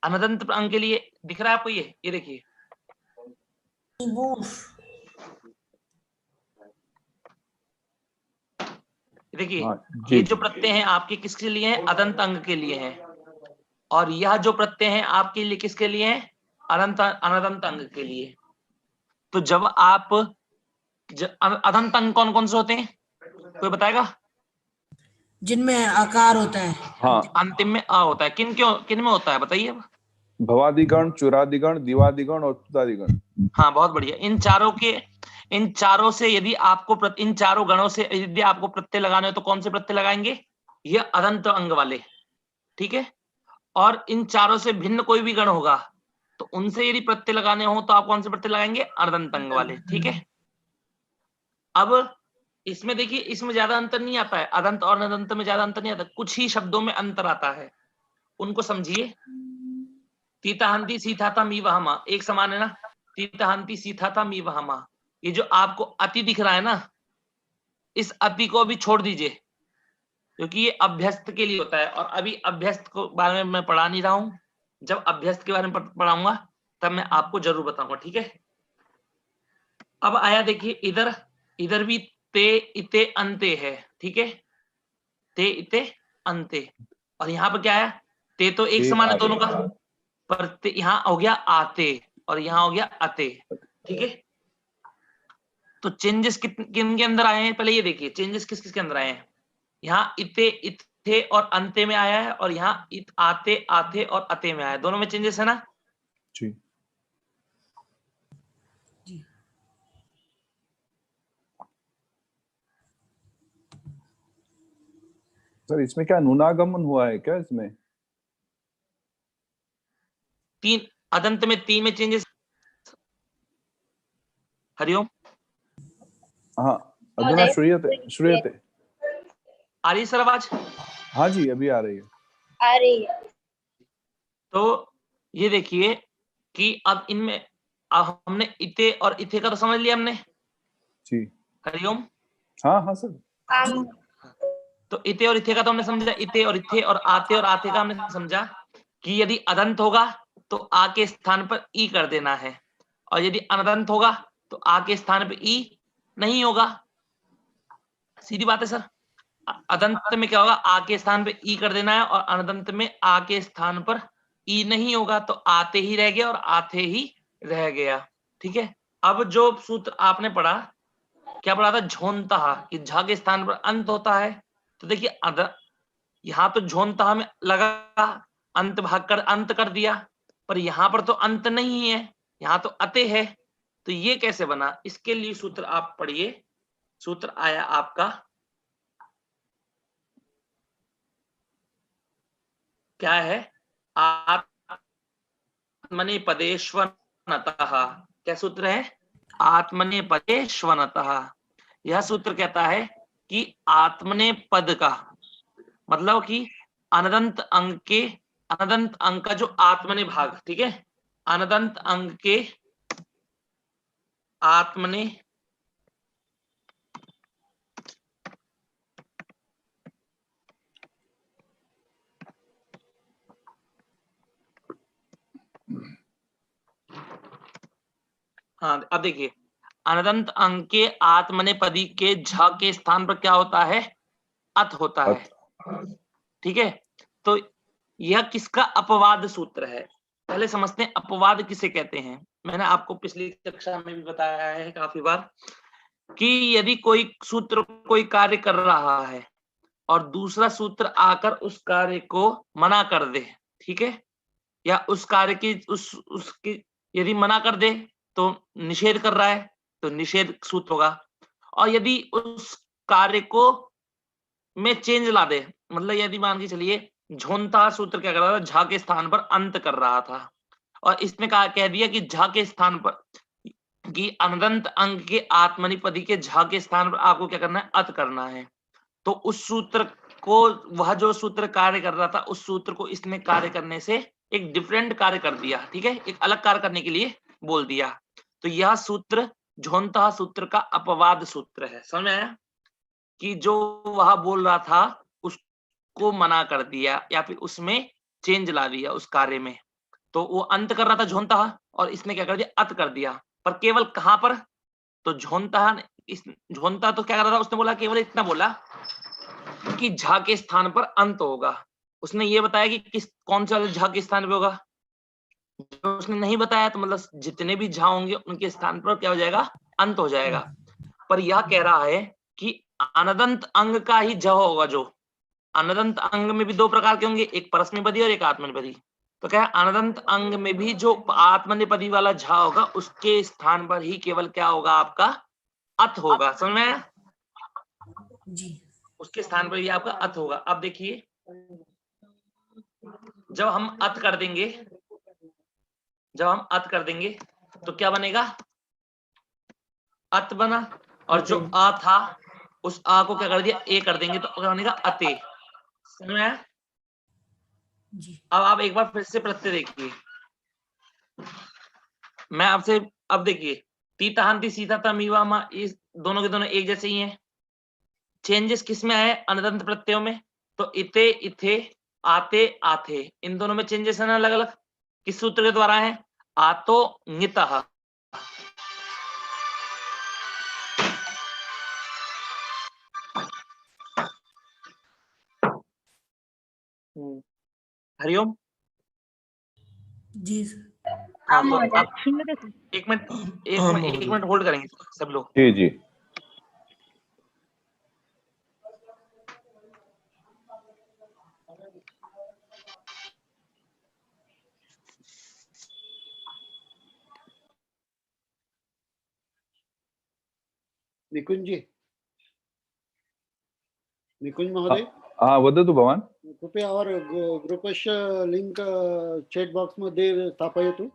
अनदंत अंग के लिए दिख रहा है आपको? ये देखिए, बूफ। देखिए हाँ, ये जी जो प्रत्यय हैं आपके किसके लिए हैं? अदंत अंग के लिए हैं। और यह जो प्रत्यय हैं आपके लिए किसके लिए हैं? अनदंत अंग के लिए। तो जब आप अदंत अंग कौन कौन से होते हैं, कोई बताएगा? जिनमें आकार होता है। हाँ, अंतिम में आ होता है। किन में होता है बताइए अब? भवादिगण, चुरादिगण, दिवादिगण और तुदादिगण। हाँ, बहुत बढ़िया। इन चारों से यदि आपको इन चारों गणों से यदि आपको प्रत्यय लगाने हो तो कौन से प्रत्यय लगाएंगे? ये अदंत अंग वाले। ठीक है, और इन चारों से भिन्न कोई भी गण होगा तो उनसे यदि प्रत्यय लगाने हो तो आप कौन से प्रत्यय लगाएंगे? अदंत अंग वाले। ठीक है, अब इसमें देखिए, इसमें ज्यादा अंतर नहीं आता है, अदंत और अनदंत में ज्यादा अंतर नहीं आता, कुछ ही शब्दों में अंतर आता है, उनको समझिए। तीताहंती सीथा था मी वहमा, एक समान है ना? तीताहंती सीथा था मी वहमा। ये जो आपको अति दिख रहा है ना, इस अति को अभी छोड़ दीजिए, क्योंकि ये अभ्यस्त के लिए होता है, और अभी अभ्यस्त को बारे में मैं पढ़ा नहीं रहा हूं। जब अभ्यस्त के बारे में पढ़ाऊंगा तब मैं आपको जरूर बताऊंगा। ठीक है, अब आया देखिए इधर, इधर भी ते इते अंते है। ठीक है, ते इते अंते, और यहाँ पर क्या है? ते तो एक ते समान है दोनों आते। का, पर यहाँ हो गया आते और यहाँ हो गया अते। ठीक है, तो चेंजेस किन के अंदर आए हैं पहले ये देखिए, चेंजेस किस किस के अंदर आए हैं। यहाँ इते इथे और अंते में आया है, और यहाँ इत आते आते और अते में आया है, दोनों में चेंजेस है ना? जी। जी। सर इसमें क्या नुनागमन हुआ है क्या इसमें? तीन अदंत में, तीन में चेंजेस। हरिओम, हाँ, अधुना श्रूयते श्रूयते। आ रही है सर आवाज? हाँ जी, अभी आ रही है। आ रही है। तो ये देखिए कि अब इनमें, अब हमने इते और इथे का तो समझ लिया हमने। जी। हरिओम, हाँ हाँ सर। आम तो इते और इथे का तो हमने समझा, इते और इथे और आते का हमने समझा कि यदि अदंत होगा तो आ के स्थान पर ई कर देना है, और यदि अनदंत होगा तो आ के स्थान पर ई नहीं होगा। सीधी बात है सर। अदंत में क्या होगा? आ के स्थान पे ई कर देना है, और अनदंत में आ के स्थान पर ई नहीं होगा, तो आते ही रह गया और आते ही रह गया। ठीक है, अब जो सूत्र आपने पढ़ा, क्या पढ़ा था? झोंतहा, कि झा के स्थान पर अंत होता है। तो देखिए यहाँ तो झोंतहा में लगा, अंत भाग कर अंत कर दिया, पर यहाँ पर तो अंत नहीं है, यहाँ तो अते है। तो ये कैसे बना? इसके लिए सूत्र आप पढ़िए। सूत्र आया आपका, क्या है? आत्मने पदेश्वनतः। क्या सूत्र है? आत्मने पदेश्वनतः। यह सूत्र कहता है कि आत्मने पद का मतलब कि अनदंत अंग के, अनदंत अंग का जो आत्मने भाग, ठीक है, अनदंत अंग के आत्मने हाँ अब देखिए, अनदंत अंग के आत्मनेपदी के झ के स्थान पर क्या होता है? अत होता है। ठीक है, तो यह किसका अपवाद सूत्र है? पहले समझते हैं अपवाद किसे कहते हैं। मैंने आपको पिछली कक्षा में भी बताया है काफी बार कि यदि कोई सूत्र कोई कार्य कर रहा है और दूसरा सूत्र आकर उस कार्य को मना कर दे, ठीक है, या उस कार्य की उसकी यदि मना कर दे तो निषेध कर रहा है तो निषेध सूत्र होगा। और यदि उस कार्य को में चेंज ला दे, मतलब यदि मान के चलिए झोंता सूत्र क्या कर रहा था? झा के स्थान पर अंत कर रहा था और इसमें कह दिया कि झा के स्थान पर कि अनदंत अंग के आत्मनिपदी के झा के स्थान पर आपको क्या करना है? अत करना है। तो उस सूत्र को, वह जो सूत्र कार्य कर रहा था उस सूत्र को इसने कार्य करने से एक डिफरेंट कार्य कर दिया, ठीक है, एक अलग कार्य करने के लिए बोल दिया। तो यह सूत्र झोंता सूत्र का अपवाद सूत्र है। समझ में आया कि जो वह बोल रहा था उसको मना कर दिया या फिर उसमें चेंज ला दिया उस कार्य में। तो वो अंत कर रहा था झोंता और इसने क्या कर दिया? अत कर दिया। पर केवल कहां पर? तो झोंता तो क्या कर रहा था? उसने बोला केवल इतना बोला कि झा के स्थान पर अंत होगा। उसने ये बताया कि कौन सा झा के स्थान पे होगा? उसने नहीं बताया, तो मतलब जितने भी झा होंगे उनके स्थान पर क्या हो जाएगा? अंत हो जाएगा। पर यह कह रहा है कि अनदंत अंग का ही झ होगा। जो अनदंत अंग में भी दो प्रकार के होंगे, एक परस्मैपदी और एक आत्मनेपदी। तो क्या है? अनदंत अंग में भी जो आत्मनेपदी वाला झा होगा उसके स्थान पर ही केवल क्या होगा? आपका अत होगा। समझ में आया? जी उसके स्थान पर ही आपका अत होगा। अब देखिए, जब हम अत कर देंगे, तो क्या बनेगा? अत बना, और जो आ था उस आ को क्या कर दिया? ए कर देंगे तो क्या बनेगा? अते। समझ में आया? जी अब आप एक बार फिर से प्रत्यय देखिए। मैं आपसे अब देखिए, तीता हंती सीता था मीवा मा, इस दोनों के दोनों एक जैसे ही हैं। चेंजेस किस में आए? अनदंत प्रत्ययों में। तो इते इथे, आते आथे, इन दोनों में चेंजेस है ना अलग अलग। किस सूत्र के द्वारा है? आतो ङितः। हरिओम। जी सर। हाँ, तो आप एक मिनट होल्ड करेंगे सब लोग। जी जी। निकुंज महोदय, हाँ वदतु भवान्। कृपया ग्रुपस्य लिंक चैट बॉक्स मध्ये स्थापयतु।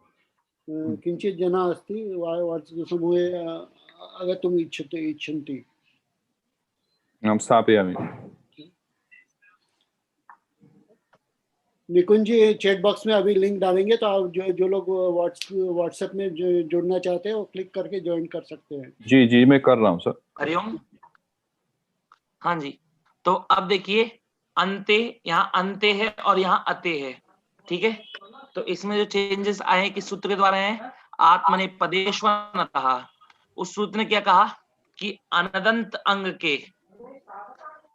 किञ्चित् जनाः अस्ति वाट्सप् समूहे आगन्तुम् इच्छन्ति। अहं स्थापयामि। निकुंज जी चैट बॉक्स में अभी लिंक डालेंगे तो आप जो लोग व्हाट्सएप में जुड़ना चाहते हैं वो क्लिक करके ज्वाइन कर सकते हैं। जी जी मैं कर रहा हूँ सर। हरिओम। हाँ जी, तो अब देखिए, अंते, यहाँ अंते है और यहाँ अते है, ठीक है। तो इसमें जो चेंजेस आए हैं किस सूत्र के द्वारा हैं? आत्मनेपदेष्वनतः। उस सूत्र ने क्या कहा कि अनदंत अंग के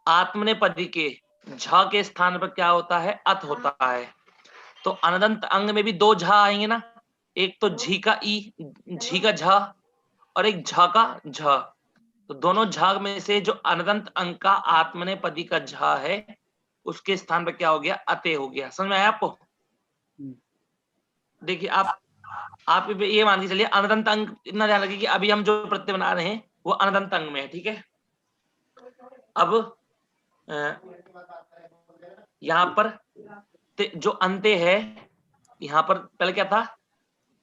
आत्मनेपदी के झ के स्थान पर क्या होता है? अत होता है। तो अनदंत अंग में भी दो झ आएंगे ना, एक तो झी का ई, झी का झ, और एक झ का झ। तो दोनों झ में से जो अनदंत अंग का आत्मनेपदी का झ है उसके स्थान पर क्या हो गया? अते हो गया। समझ में आया आपको? देखिए, आप ये मान के चलिए अनदंत अंग, इतना ध्यान रखिए कि अभी हम जो प्रत्यय बना रहे हैं वो अनदंत अंग में है, ठीक है। अब यहाँ पर जो अंते है, यहाँ पर पहले क्या था?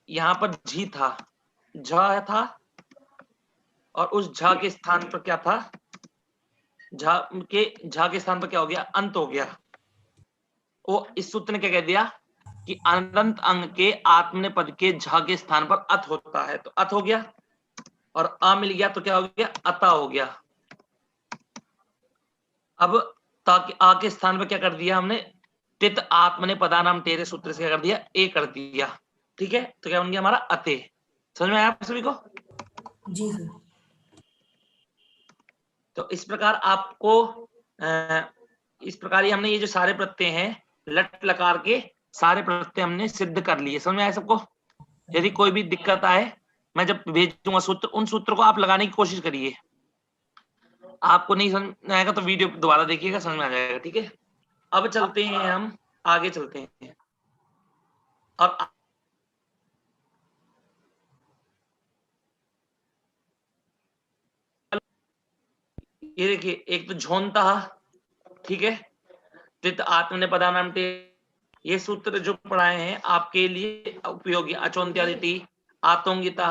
यहाँ पर झी था, झ था, और उस झ के स्थान पर क्या था? झ के स्थान पर क्या हो गया? अंत हो गया। वो इस सूत्र ने क्या कह दिया कि अनदंत अंग के आत्मनेपद के झ के स्थान पर अत होता है, तो अत हो गया, और आ मिल गया तो क्या हो गया? अता हो गया। अब ताकि आ के स्थान पर क्या कर दिया हमने? तित आत्मने पदानाम तेरे सूत्र से क्या कर दिया? ए कर दिया, ठीक है। तो क्या बन गया हमारा? अते। समझ में आया आप सभी को? जी सर। तो इस प्रकार आपको इस प्रकार ही हमने ये जो सारे प्रत्यय हैं लट लकार के सारे प्रत्यय हमने सिद्ध कर लिए। समझ में आया सबको? यदि कोई भी दिक्कत आए, मैं जब भेजूंगा सूत्र, उन सूत्र को आप लगाने की कोशिश करिए। आपको नहीं समझ में आएगा तो वीडियो दोबारा देखिएगा, समझ में आ जाएगा। ठीक है, अब चलते हैं, हम आगे चलते हैं। और ये देखिए, एक तो झोंता, ठीक है, तित आत्मनेपदानां ते, ये सूत्र जो पढ़ाए हैं आपके लिए उपयोगी। अचोन्त्यादिति, आतोंगिता,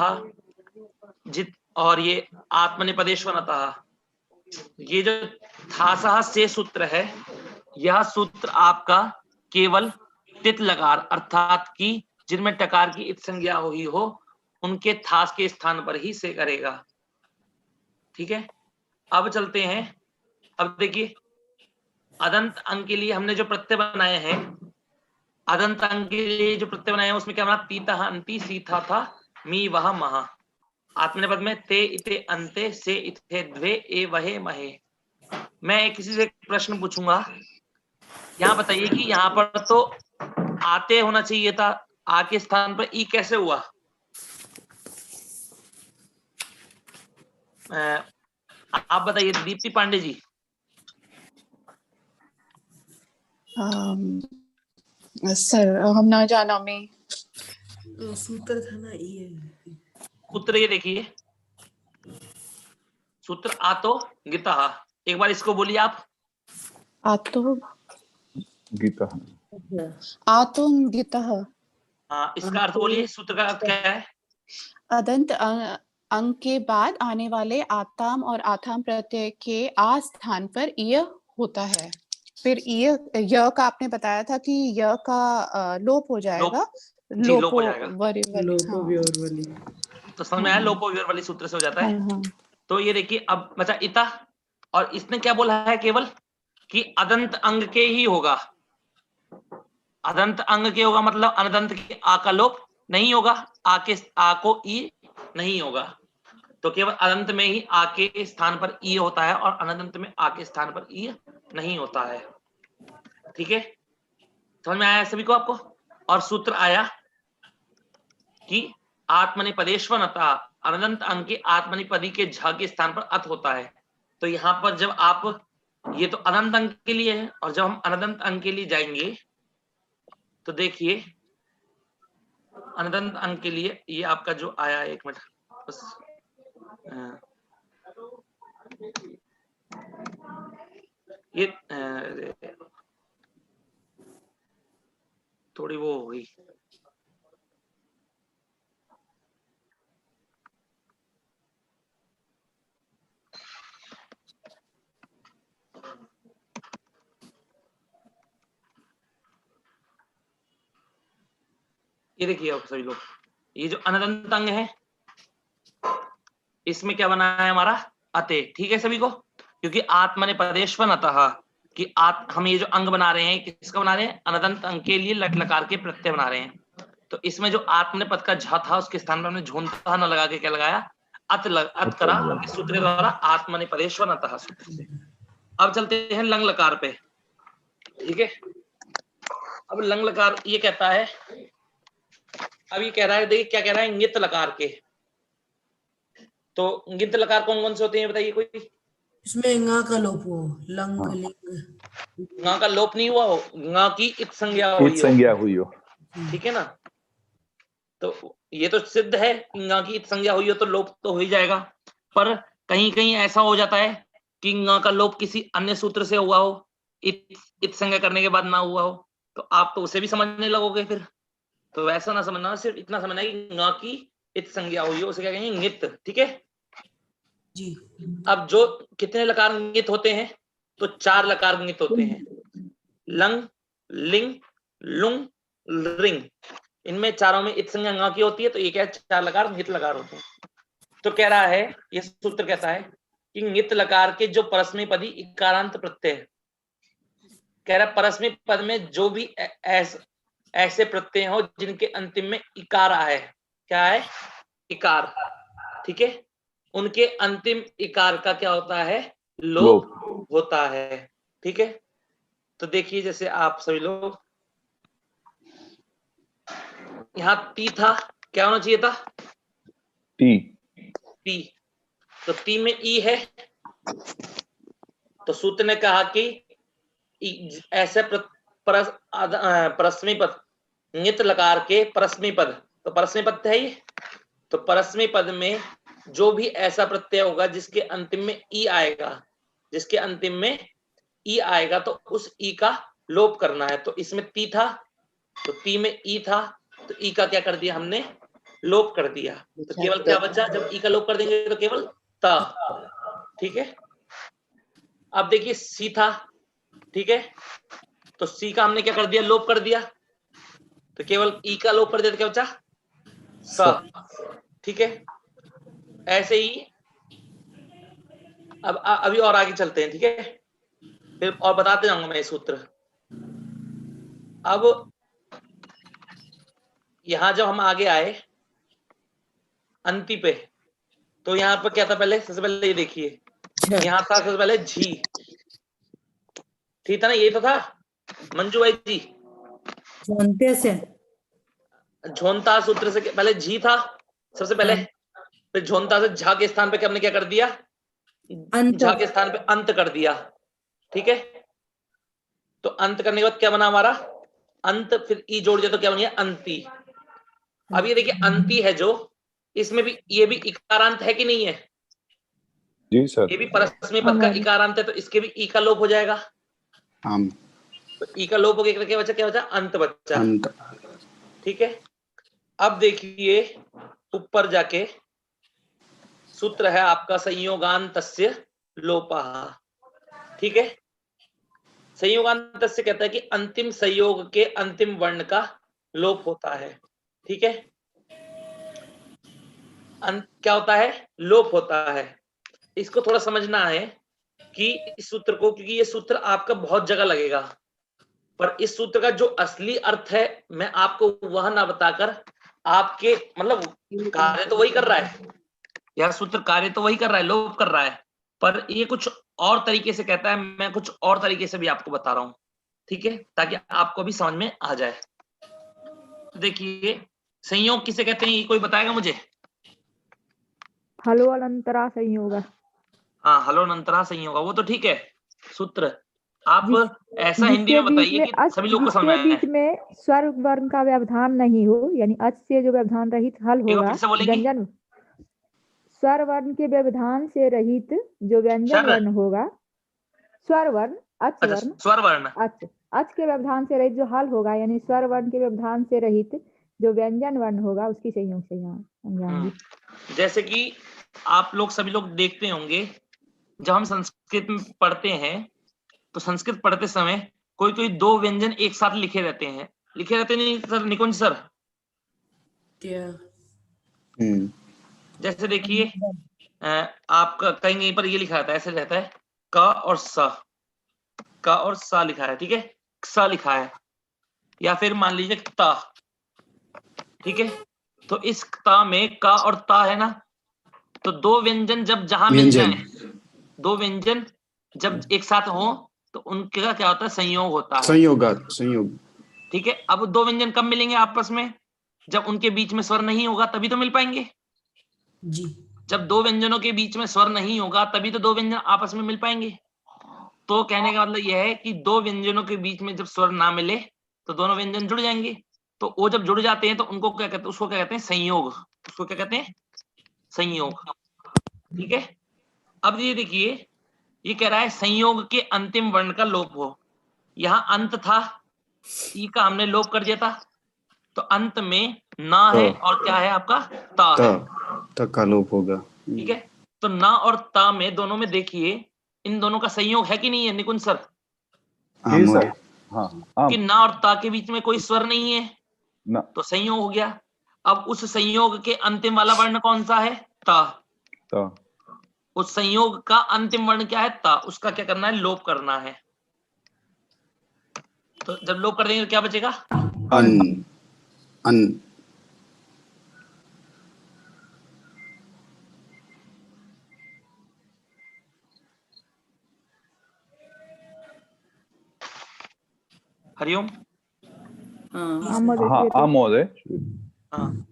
जित, और ये आत्मनेपदेश्वरतः, ये जो थासह से सूत्र है, यह सूत्र आपका केवल तित लकार अर्थात कि जिनमें टकार की इत संज्ञा हुई हो उनके थास के स्थान पर ही से करेगा। ठीक है, अब चलते हैं। अब देखिए, अदंत अंग के लिए हमने जो प्रत्यय बनाए हैं, अदंत अंग के लिए जो प्रत्यय बनाए हैं उसमें क्या बना? तीता अंति सीथा था मी वह महा। आत्मनेपद में ते इते अंते से इथे द्वे ए वहे महे। मैं किसी से प्रश्न पूछूंगा, यहाँ बताइए कि यहाँ पर तो आते होना चाहिए था, आ के स्थान पर ई कैसे हुआ? आप बताइए दीप्ति पांडे जी। सर हम ना जाना में सूत्र था ना ये। सूत्र ये देखिए, सूत्र आतो गीता। एक बार इसको बोलिए आप। आतो गीता। आतोंगितः। हाँ, इसका अर्थ बोलिए, सूत्र का अर्थ क्या है? अदंत अंग के बाद आने वाले आताम और आथाम प्रत्यय के आ स्थान पर य होता है। फिर य का आपने बताया था कि य का लोप हो जाएगा। जी, लोप हो जाएगा। लोपोव्योर्वली। तो समझ में आया, लोपोव्यर वाली सूत्र से हो जाता है। हाँ। तो ये देखिए, अब बचा इता, और इसने क्या बोला है केवल कि अदंत अंग के ही होगा। अदंत अंग के होगा मतलब अनदंत के आ का लोप नहीं होगा, आ के आ को ई नहीं होगा। तो केवल अदंत में ही आ के स्थान पर ई होता है और अनदंत में आ के स्थान पर ई नहीं होता है। ठीक है, समझ में आया सभी को आपको? और सूत्र आया कि आत्मनिपदेश्वनता, अनदंत अंग के आत्मनिपदी के झ के स्थान पर अत होता है। तो यहाँ पर जब आप, ये तो अनंत अंग के लिए है, और जब हम अनदंत अंग के लिए जाएंगे तो देखिए, अनदंत अंग के लिए ये आपका जो आया, एक मिनट बस, ये थोड़ी वो हो गई। ये देखिए आप सभी लोग, ये जो अनदंत अंग है इसमें क्या बना है हमारा? अते। ठीक है सभी को, क्योंकि आत्मने पदेश्वन अतः, कि हम ये जो अंग बना रहे हैं किसका बना रहे हैं? अनदंत अंग के लिए लट लकार के प्रत्यय बना रहे हैं। तो इसमें जो आत्मने पद का झ था उसके स्थान पर हमने झोंता न लगा के क्या लगाया? अत करा इस सूत्र द्वारा, आत्मने पदेश्वन अतः सूत्र से। अब चलते हैं लंग लकार पे। ठीक है, अब लंग लकार ये कहता है, अब ये कह रहा है, देखिए क्या कह रहा है, ङित लकार के। तो ङित लकार कौन कौन से होते हैं बताइए कोई? इसमें ङा का लोप हो, लंग लिंग। ङा का लोप नहीं हुआ हो, ङा की इत संज्ञा हुई हो। ठीक है ना? तो ये तो सिद्ध है कि ङा की इत संज्ञा हुई हो तो लोप तो हो ही जाएगा। पर कहीं कहीं ऐसा हो जाता है कि ङा का लोप किसी अन्य सूत्र से हुआ हो, इत संज्ञा करने के बाद ना हुआ हो, तो आप तो उसे भी समझने लगोगे फिर। तो वैसा ना समझना, सिर्फ इतना समझना है कि ङा की इत संज्ञा हुई हो, उसे क्या कहेंगे? ङित। ठीक है जी। अब जो कितने लकार ङित होते हैं? तो 4 लकार ङित होते हैं, लंग, लिंग, लुंग, रिंग। इनमें चारों में इत संज्ञा ङा की होती है, तो ये क्या है? 4 लकार ङित लकार होते हैं। तो कह रहा है, ये सूत्र कहता है कि ङित लकार के जो परस्मै पदी इकारांत प्रत्यय, कह रहा है परस्मै पद में जो भी ऐसे प्रत्यय हो जिनके अंतिम में इकार आए, क्या है? इकार, ठीक है, उनके अंतिम इकार का क्या होता है? लोप होता है, ठीक है। तो देखिए जैसे आप सभी लोग, यहाँ टी था, क्या होना चाहिए था? टी। टी, तो टी में ई है, तो सूत्र ने कहा कि ऐसे परस्मी पद, नित लकार के परस्मी पद, तो परस्मी पद है ये, तो परस्मी पद में जो भी ऐसा प्रत्यय होगा जिसके अंतिम में ई आएगा, जिसके अंतिम में ई आएगा, तो उस ई का लोप करना है। तो इसमें ती था, तो ती में ई था, तो ई का क्या कर दिया हमने? लोप कर दिया। तो केवल क्या बचा? जब ई का लोप कर देंगे तो केवल ता, ठीक है। अब देखिए सी था, ठीक है, तो सी का हमने क्या कर दिया? लोप कर दिया, तो केवल ई का लोप कर दिया तो क्या बचा? स, ठीक है। ऐसे ही अब अभी और आगे चलते हैं, ठीक है, फिर और बताते जाऊंगा मैं ये सूत्र। अब यहां जब हम आगे आए अंति पे, तो यहाँ पर क्या था? पहले सबसे पहले ये देखिए, यहाँ था सबसे पहले झी, ठीक था ना? यही तो था मंजू भाई जी, झोंते से, झोंता सूत्र से पहले झी था सबसे पहले, फिर झोंता से झा के स्थान पे हमने क्या कर दिया? झा के स्थान पे अंत कर दिया, ठीक है। तो अंत करने के बाद क्या बना हमारा? अंत, फिर ई जोड़ दिया तो क्या बन गया? अंती। अब ये देखिए अंती है जो, इसमें भी ये भी इकारांत है कि नहीं है? जी सर। ये भी परस्मै पद का इकारांत है, तो इसके भी ई का लोप हो जाएगा। तो ई का लोप हो गया, क्या बचा? क्या बचा? अंत बचा, ठीक है। अब देखिए ऊपर जाके सूत्र है आपका संयोगान्तस्य लोपः, ठीक है। संयोगान्तस्य कहता है कि अंतिम संयोग के अंतिम वर्ण का लोप होता है, ठीक है। क्या होता है? लोप होता है। इसको थोड़ा समझना है कि इस सूत्र को, क्योंकि ये सूत्र आपका बहुत जगह लगेगा, पर इस सूत्र का जो असली अर्थ है मैं आपको वह ना बताकर, आपके मतलब कार्य तो वही कर रहा है, यह सूत्र कार्य तो वही कर रहा है, लोप कर रहा है, पर ये कुछ और तरीके से कहता है, मैं कुछ और तरीके से भी आपको बता रहा हूं, ठीक है, ताकि आपको भी समझ में आ जाए। तो देखिए संयोग किसे कहते हैं, ये कोई बताएगा मुझे? हलो अनंतरा संयोग। हाँ, हलो अनंतरा संयोग, वो तो ठीक है सूत्र, आप ऐसा हिंदी में जिसके बीच बताइए में कि सभी लोग को समझ में जिसके आए। बीच में स्वर वर्ण का व्यवधान नहीं हो, यानी अच से जो व्यवधान रहित हल एक बार होगा, फिर से बोलेंगी? व्यंजन स्वर वर्ण के व्यवधान से रहित जो व्यंजन शर, वर्ण होगा, स्वर वर्ण, अच अच्छा वर्ण, स्वर वर्ण, अच के व्यवधान से रहित जो हल होगा, यानी स्वर वर्ण के व्यवधान से रहित जो व्यंजन वर्ण होगा, उसकी संयोग से यहाँ समझाएंगे। जैसे कि आप लोग सभी लोग देखते होंगे, जब हम संस्कृत में पढ़ते हैं तो संस्कृत पढ़ते समय कोई कोई दो व्यंजन एक साथ लिखे रहते हैं, नहीं सर निकुंज सर? क्या? जैसे देखिए आपका कहीं पर ये लिखा रहता है, ऐसे रहता है क और स, क और सा लिखा है, ठीक है, स लिखा है, या फिर मान लीजिए ता, ठीक है। तो इस ता में क और ता है ना, तो दो व्यंजन जब जहां मिल जाए, दो व्यंजन जब एक साथ हो तो उनका क्या होता है? संयोग होता है, संयोग, ठीक है। अब दो व्यंजन कब मिलेंगे आपस में? जब उनके बीच में स्वर नहीं होगा तभी तो मिल पाएंगे जी। जब दो व्यंजनों के बीच में स्वर नहीं होगा तभी तो दो व्यंजन आपस में मिल पाएंगे। तो कहने का मतलब यह है कि दो व्यंजनों के बीच में जब स्वर ना मिले तो दोनों व्यंजन जुड़ जाएंगे, तो वो जब जुड़ जाते हैं तो उनको क्या कहते हैं? उसको क्या कहते हैं? संयोग। उसको क्या कहते हैं? संयोग, ठीक है। अब ये देखिए, ये कह रहा है संयोग के अंतिम वर्ण का लोप हो, यहाँ अंत था, ई का हमने लोप कर दिया था, तो अंत में ना है और क्या है आपका? ता है, ता का लोप होगा, ठीक है। तो ना और ता में दोनों में देखिए इन दोनों का संयोग है कि नहीं है निकुंज सर? जी सर। हाँ, कि ना और ता के बीच में कोई स्वर नहीं है ना, तो संयोग हो गया। अब उस संयोग के अंतिम वाला वर्ण कौन सा है? ता। ता। उस संयोग का अंतिम वर्ण क्या है? ता। उसका क्या करना है? लोप करना है। तो जब लोप कर देंगे तो क्या बचेगा? अन, अन, हरिओम। हाँ महोदय हाँ श्रूयते। महोदय। हाँ,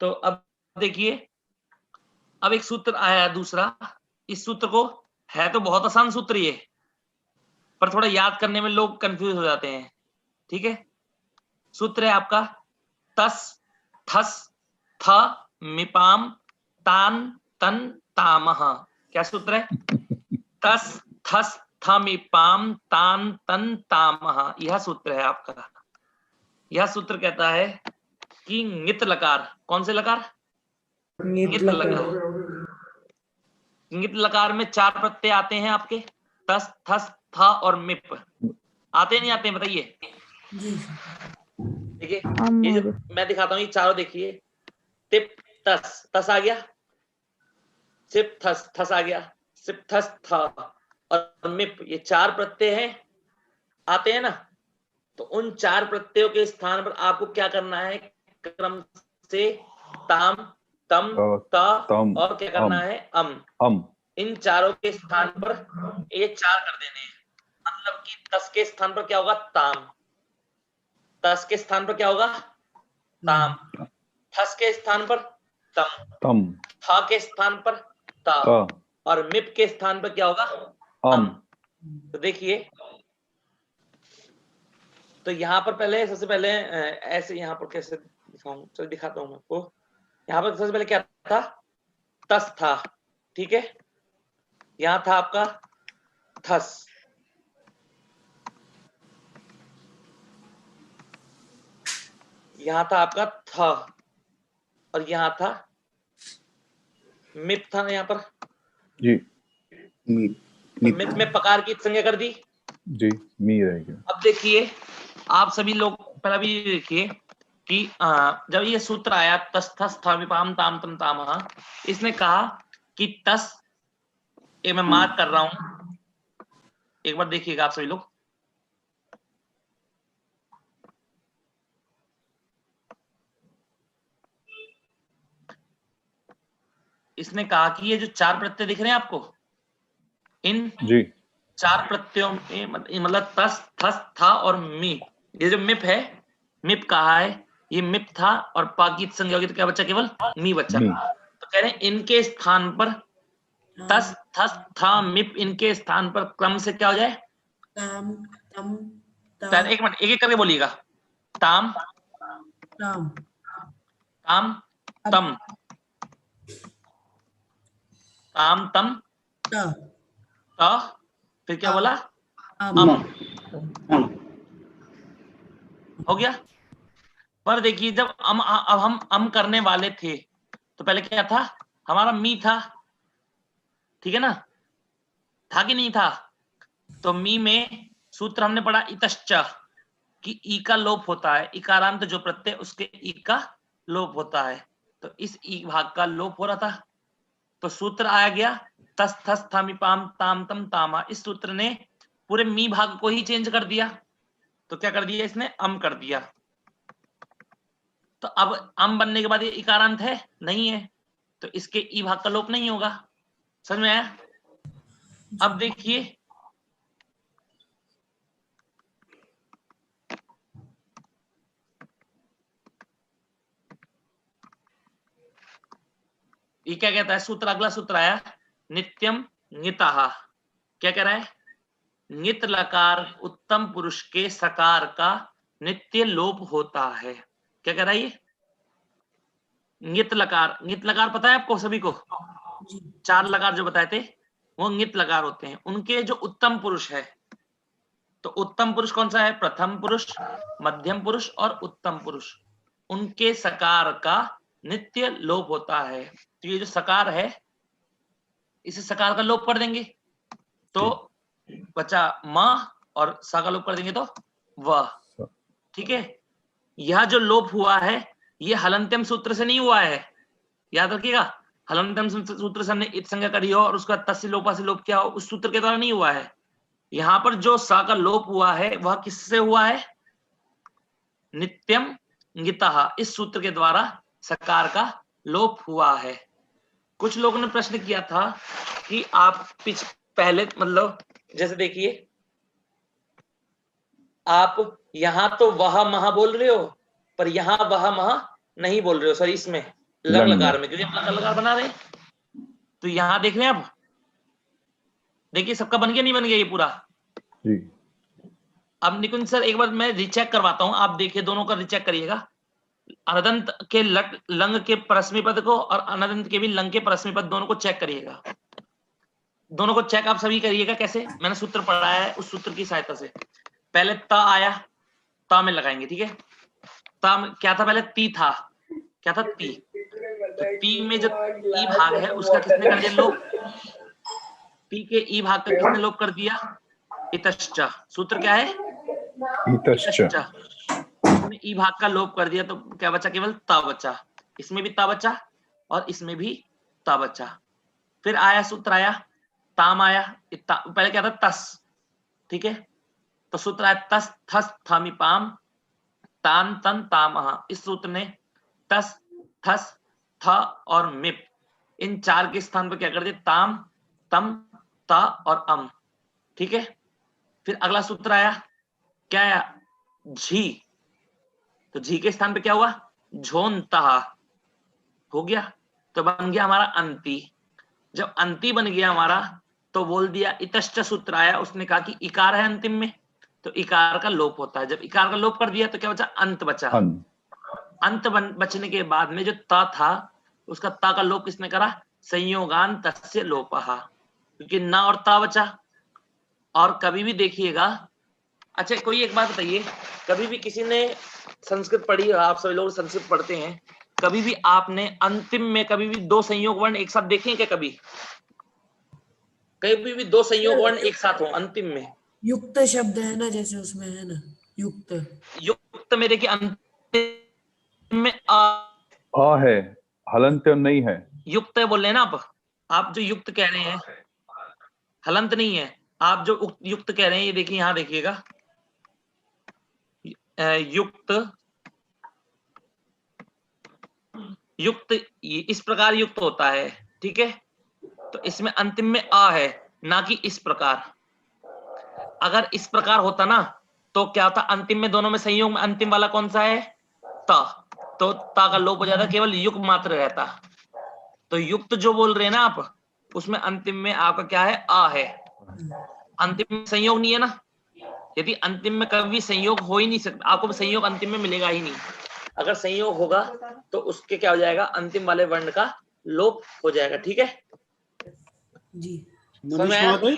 तो अब देखिए, अब एक सूत्र आया दूसरा। इस सूत्र को, है तो बहुत आसान सूत्र ये, पर थोड़ा याद करने में लोग कंफ्यूज हो जाते हैं। ठीक है, सूत्र है आपका तस थस थ मिपाम तान तन तामह। क्या सूत्र है? तस थस थ मिपाम तान तन तामह, यह सूत्र है आपका। यह सूत्र कहता है कि ङित लकार, कौन से लकार? ङित लकार। ङित लकार में 4 प्रत्यय आते हैं आपके, तस थस थ और मिप। आते नहीं आते बताइए? जी देखिए आम ये जो महोदय। मैं दिखाता हूँ, ये चारों देखिए, टिप तस, तस आ गया, सिप थस, थस आ गया, सिप थस थ और मिप, ये 4 प्रत्यय हैं, आते हैं ना। तो उन 4 प्रत्ययों के स्थान पर आपको क्या करना है? क्रम से ताम तम ता तम और क्या करना है? अम। इन चारों के स्थान पर ये 4 कर देने हैं। मतलब कि तस के स्थान पर क्या होगा? ताम। तस के स्थान पर क्या होगा? ताम। थस के स्थान पर तम। था के स्थान पर ता और मिप के स्थान पर क्या होगा? अम। तो देखिए, तो यहाँ पर पहले, सबसे पहले ऐसे, यहाँ पर कैसे दिखाऊं? चलो दिखाता हूं मैं आपको। यहाँ पर सबसे पहले क्या था? तस था, ठीक है। यहाँ था आपका थस, यहाँ था आपका था, और यहाँ था मिप था यहाँ पर जी। तो मिप में पकार की संज्ञा कर दी जी, मी रहेगा। अब देखिए, आप सभी लोग पहले भी देखिए कि जब ये सूत्र आया तस थस था विपाम ताम तम तामह, इसने कहा कि तस, ये मैं मार्क कर रहा हूं, एक बार देखिएगा आप सभी लोग। इसने कहा कि ये जो 4 प्रत्यय दिख रहे हैं आपको, इन जी 4 प्रत्ययों में मतलब तस थस था और मी, ये जो मिप है, मिप कहा है, ये मिप था और पाकी संज्ञा होगी तो क्या बचा? केवल मी बचा। तो कह रहे हैं इनके स्थान पर तस थस था मिप, इनके स्थान पर क्रम से क्या हो जाए? ताम तम पहले एक मिनट, एक एक करके बोलिएगा। ताम ताम ताम तम ताम तम ता ता, फिर क्या बोला? अम। हो गया। पर देखिए, जब अब हम करने वाले थे तो पहले क्या था? हमारा मी था, ठीक है ना? था कि नहीं था? तो मी में सूत्र हमने पढ़ा इतश्च, कि ई का लोप होता है, इकारांत जो प्रत्यय उसके ई का लोप होता है। तो इस ई भाग का लोप हो रहा था, तो सूत्र आया गया तस थस थामिपाम ताम तम तामा। इस सूत्र ने पूरे मी भाग को ही चेंज कर दिया। तो क्या कर दिया इसने? अम कर दिया। तो अब अम बनने के बाद ये इकारांत है नहीं है, तो इसके ई भाग का लोप नहीं होगा। समझ में आया? अब देखिए, ये क्या कहता है सूत्र? अगला सूत्र आया नित्यम ङितः। क्या कह रहा है? ङित लकार उत्तम पुरुष के सकार का नित्य लोप होता है। क्या कह रहा है ये? ङित लकार, ङित लकार पता है आपको सभी को? 4 लकार जो बताए थे वो ङित लकार होते हैं। उनके जो उत्तम पुरुष है, तो उत्तम पुरुष कौन सा है? प्रथम पुरुष, मध्यम पुरुष और उत्तम पुरुष। उनके सकार का नित्य लोप होता है। तो ये जो सकार है, इसे सकार का लोप कर देंगे तो बचा म, और सा का लोप कर देंगे तो व। ठीक है, यह जो लोप हुआ है ये हलंत्यम सूत्र से नहीं हुआ है, याद रखिएगा। हलंत्यम सूत्र से हमने इत संज्ञा करी हो और उसका तस्य लोपा से लोप किया हो, उस सूत्र के द्वारा नहीं हुआ है। यहां पर जो सा का लोप हुआ है वह किससे हुआ है? नित्यम ङितः, इस सूत्र के द्वारा सकार का लोप हुआ है। कुछ लोगों ने प्रश्न किया था कि आप पहले मतलब जैसे देखिए, आप यहाँ तो वह महा बोल रहे हो, पर यहाँ वह महा नहीं बोल रहे हो, सॉरी इसमें लंग लकार में, क्योंकि हम लंग लकार बना रहे हैं। तो यहाँ देख रहे हैं आप, देखिए सबका बन गया नहीं बन गया ये पूरा जी। अब निकुंज सर एक बार मैं रिचेक करवाता हूं, आप देखिए दोनों का रिचेक करिएगा। अनदंत के लंग के परस्मी पद को और अनदंत के भी लंग के परस्मी पद दोनों को चेक करिएगा। दोनों को चेक आप सभी करिएगा। कैसे? मैंने सूत्र पढ़ाया है, उस सूत्र की सहायता से। पहले त आया, ता में लगाएंगे, ठीक है। ता में क्या था? पहले ती था, क्या था? ती। तो ती में जो ई भाग है उसका किसने कर दिया लोप? ती के ई भाग का किसने लोप कर दिया? इतश्च। सूत्र क्या है? इतश्च। इसमें ई भाग का लोप कर दिया तो क्या बचा? केवल ता बचा। इसमें भी ता बचा और इसमें भी ता बचा। फिर आया सूत्र आया, ताम आया। पहले क्या था? तस, ठीक है। तो सूत्र आया तस थस थामी पाम तान तन तामह। इस सूत्र ने तस थस थ और मिप इन चार के स्थान पर क्या कर दिया? ताम तम ता और अम, ठीक है। फिर अगला सूत्र आया, क्या आया? झी। तो झी के स्थान पे क्या हुआ? झोन तहा हो गया। तो बन गया हमारा अंति। जब अंति बन गया हमारा तो बोल दिया इतश्च सूत्र आया, उसने कहा कि इकार है अंतिम में तो इकार का लोप होता है। जब इकार का लोप कर दिया तो क्या बचा? अंत बचा। अंत बचने के बाद में जो ता था उसका ता का लोप किसने करा? संयोगान तस्य लोपहा, क्योंकि ना और ता बचा। और कभी भी देखिएगा, अच्छा कोई एक बात बताइए, कभी भी किसी ने संस्कृत पढ़ी, आप सभी लोग संस्कृत पढ़ते हैं, कभी भी आपने अंतिम में कभी भी दो संयोग वर्ण एक साथ देखे हैं क्या? कभी भी दो संयोग वर्ण एक साथ हो अंतिम में? युक्त शब्द है ना, जैसे उसमें है ना युक्त। युक्त में देखिए अंतिम में आ है, हलंत नहीं है। युक्त है बोल रहे हैं ना आप जो युक्त कह रहे हैं हलंत नहीं है। आप जो युक्त कह रहे हैं ये देखिए, यहां देखिएगा, युक्त युक्त इस प्रकार युक्त होता है, ठीक है। तो इसमें अंतिम में आ है, ना कि इस प्रकार। अगर इस प्रकार होता ना तो क्या होता? अंतिम में दोनों में संयोग में अंतिम वाला कौन सा है? ता। तो ता का लोप हो जाता, केवल युक्त मात्र रहता। तो युक्त जो बोल रहे हैं ना आप, उसमें अंतिम में आपका क्या है? आ है। अंतिम में संयोग नहीं है ना। यदि अंतिम में कभी संयोग हो ही नहीं सकता, आपको संयोग अंतिम में मिलेगा ही नहीं। अगर संयोग होगा तो उसके क्या हो जाएगा? अंतिम वाले वर्ण का लोप हो जाएगा, ठीक है जी। मनीष महोदय,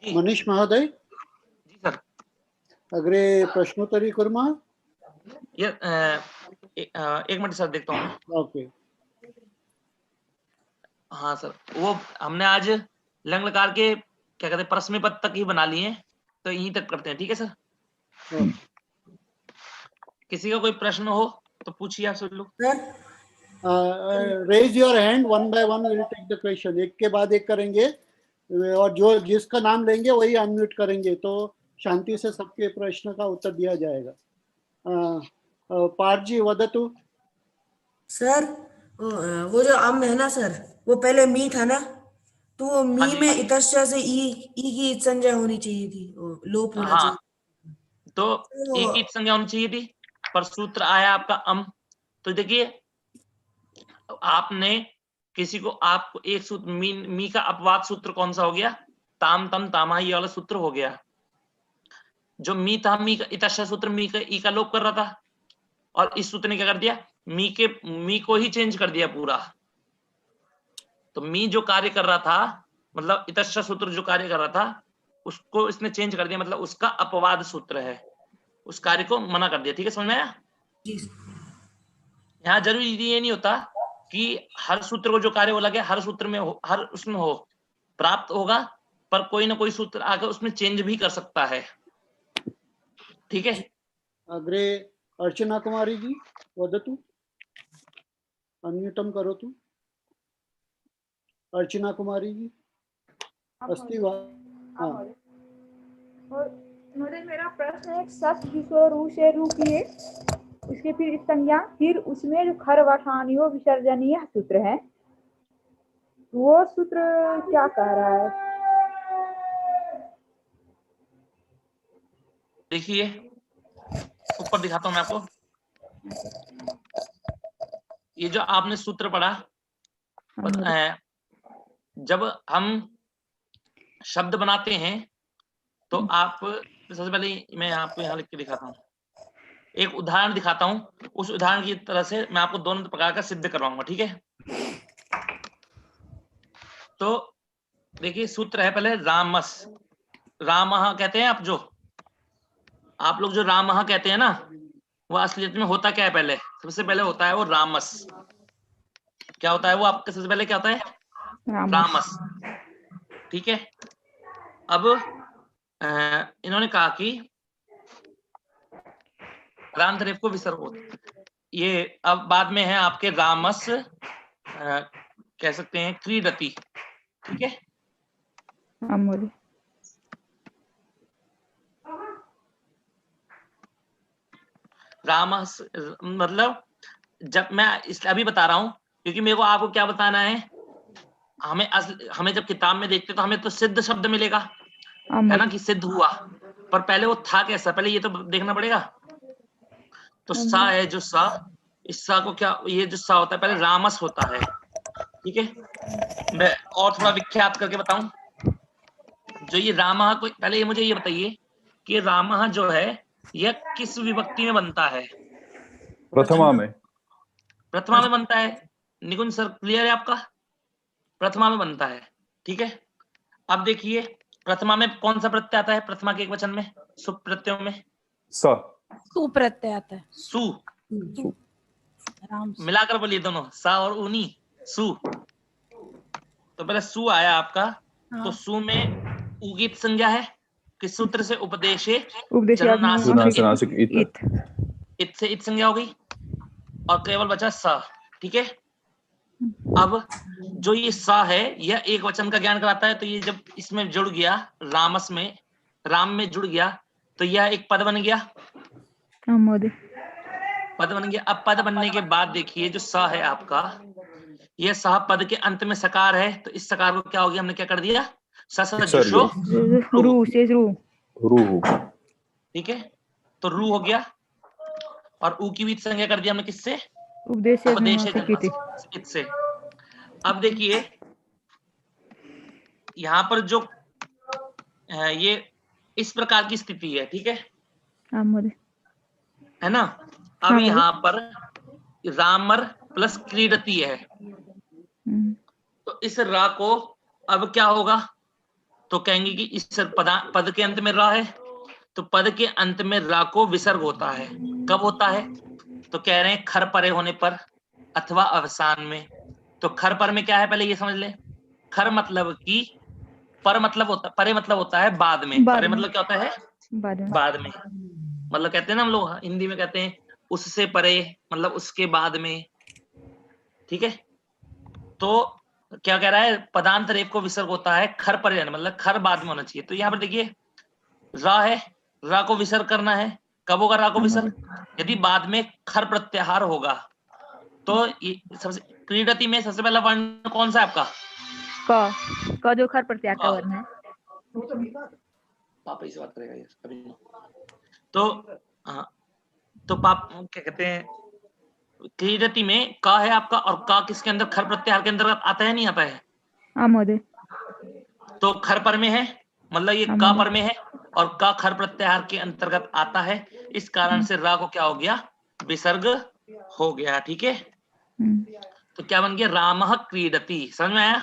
मनीष महोदय, जी सर। अग्रे प्रश्नोत्तरी कुर्मः। एक मिनट सर, देखता हूँ। ओके। हाँ सर, वो हमने आज लंग लकार के क्या कहते हैं परस्मै पद तक ही बना लिए हैं, तो यहीं तक करते हैं, ठीक है सर। किसी का कोई प्रश्न हो तो पूछिए आप सब लोग। Raise your hand, one by one will take the question. एक के बाद एक करेंगे और जो जिसका नाम लेंगे वही अनम्यूट करेंगे, तो शांति से सबके प्रश्न का उत्तर दिया जाएगा। पार्थ जी वदतु। सर वो जो अम है ना सर, वो पहले मी था ना, तो वो मी में इतश्च से ई की संज्ञा होनी चाहिए थी, लोप होना चाहिए। तो ई की संज्ञा होनी चाहिए थी, पर सूत्र आया आपका अम। तो देखिए आपने किसी को, आपको एक सूत्र मी का अपवाद सूत्र कौन सा हो गया? ताम तम तामा, ये वाला सूत्र हो गया। जो मी था, मी का इतश्च सूत्र मी का ई का लोप कर रहा था, और इस सूत्र ने क्या कर दिया? मी को ही चेंज कर दिया पूरा। तो मी जो कार्य कर रहा था, मतलब इतश्च सूत्र जो कार्य कर रहा था उसको इसने चेंज कर दिया, मतलब उसका अपवाद सूत्र है, उस कार्य को मना कर दिया, ठीक है, समझ में आया? यहाँ जरूरी ये नहीं होता कि हर सूत्र को जो कार्य बोला गया हर सूत्र में हो, हर उसमें हो प्राप्त होगा, पर कोई ना कोई सूत्र आकर उसमें चेंज भी कर सकता है, ठीक है। अग्रे अर्चना कुमारी जी वदतु, अनम्यूटम करोतु। अर्चना कुमारी जी अस्ति वा? मुझे मेरा प्रश्न है, सस जिसो रू से रू किए उसके फिर संज्ञा, फिर उसमें जो खर वठानियो विसर्जनीय सूत्र है, वो सूत्र क्या कह रहा है? देखिए ऊपर दिखाता हूं मैं आपको, ये जो आपने सूत्र पढ़ा, जब हम शब्द बनाते हैं तो आप सबसे पहले मैं आपको यहाँ लिख के दिखाता हूँ, एक उदाहरण दिखाता हूँ, उस उदाहरण की तरह से मैं आपको दोनों प्रकार का सिद्ध करवाऊंगा, ठीक है। तो देखिए सूत्र है पहले रामस, रामः कहते हैं आप लोग जो रामः कहते हैं ना, वो असलियत में होता क्या है, पहले सबसे पहले होता है वो रामस। क्या होता है वो आपके सबसे पहले क्या होता है, रामस, ठीक है। अब इन्होंने कहा कि रामतरेफ को विसर्ग होता, ये अब बाद में है आपके रामस, कह सकते हैं क्रीडति, ठीक है। रामस मतलब जब मैं इसलिए अभी बता रहा हूं क्योंकि मेरे को आपको क्या बताना है, हमें जब किताब में देखते तो हमें तो सिद्ध शब्द मिलेगा, है ना, कि सिद्ध हुआ, पर पहले वो था कैसा, पहले ये तो देखना पड़ेगा। तो सा है जो सा, इस सा को क्या, ये जो सा होता है पहले रामस होता है, ठीक है। मैं और थोड़ा विख्यात करके बताऊं, जो ये रामः को पहले ये मुझे ये बताइए कि रामः जो है यह किस विभक्ति में बनता है, प्रथमा में, प्रथमा में बनता है। निकुंज सर क्लियर है आपका, प्रथमा में बनता है, ठीक है। अब देखिए प्रथमा में कौन सा प्रत्यय आता है, प्रथमा के एक वचन में सुप्रत्ययों में स, सु प्रत्यय आता है, सु, राम मिलाकर बोलिए दोनों, सा और ऊनी, सु। तो पहले सु आया आपका, तो सु में उगित संज्ञा है, किस सूत्र से, उपदेशे जनानासिक इत, इत से इत संज्ञा हो गई और केवल बचा सा, ठीक है। अब जो ये सा है यह एक वचन का ज्ञान कराता है, तो ये जब इसमें जुड़ गया रामस में, राम में जुड़ गया तो यह एक पद बन गया, पद बन गया। अब पद बनने के बाद देखिए जो सा है आपका, यह सा पद के अंत में सकार है, तो इस सकार को क्या हो गया, हमने क्या कर दिया, ससजुषो रू, ठीक है। तो रू हो गया और ऊ की भी संज्ञा कर दिया हमने किससे, उपदेश से। अब देखिए यहाँ पर जो ये इस प्रकार की स्थिति है, ठीक है, है ना। अब यहाँ पर रामर प्लस क्रीडति है, तो इस रा को अब क्या होगा, तो कहेंगे कि इस पद के अंत में रा है, तो पद के अंत में रा को विसर्ग होता है। कब होता है, तो कह रहे हैं खर परे होने पर अथवा अवसान में। तो खर पर में क्या है, पहले ये समझ ले, खर मतलब कि पर मतलब होता, परे मतलब होता है बाद में, परे मतलब क्या होता है, बाद में, मतलब कहते हैं ना हम लोग हिंदी में कहते हैं उससे परे, मतलब उसके बाद में, ठीक है। तो क्या कह रहा है, पदांत रेप को विसर्ग होता है खर परे रहने, मतलब खर बाद में होना चाहिए। तो यहाँ पर देखिए रा है, रा को विसर्ग करना है, कब होगा रा को विसर्ग, यदि बाद में खर प्रत्याहार होगा। तो सबसे क्रीडति में सबसे पहला वर्ण कौन सा है आपका, का जो खर प्रत्याहार का वर्ण है, पापा इस बात करेगा ये अभी। तो तो पाप क्या कहते हैं, क्रीडति में का है आपका, और का किसके अंदर, खर प्रत्याहार के अंदर आता है, नहीं आता है, तो खर पर में है, मतलब ये का पर में है और का खर प्रत्याहार के अंतर्गत आता है, इस कारण से रा को क्या हो गया, विसर्ग हो गया, ठीक है। तो क्या बन गया, रामः क्रीडति, समझ में आया।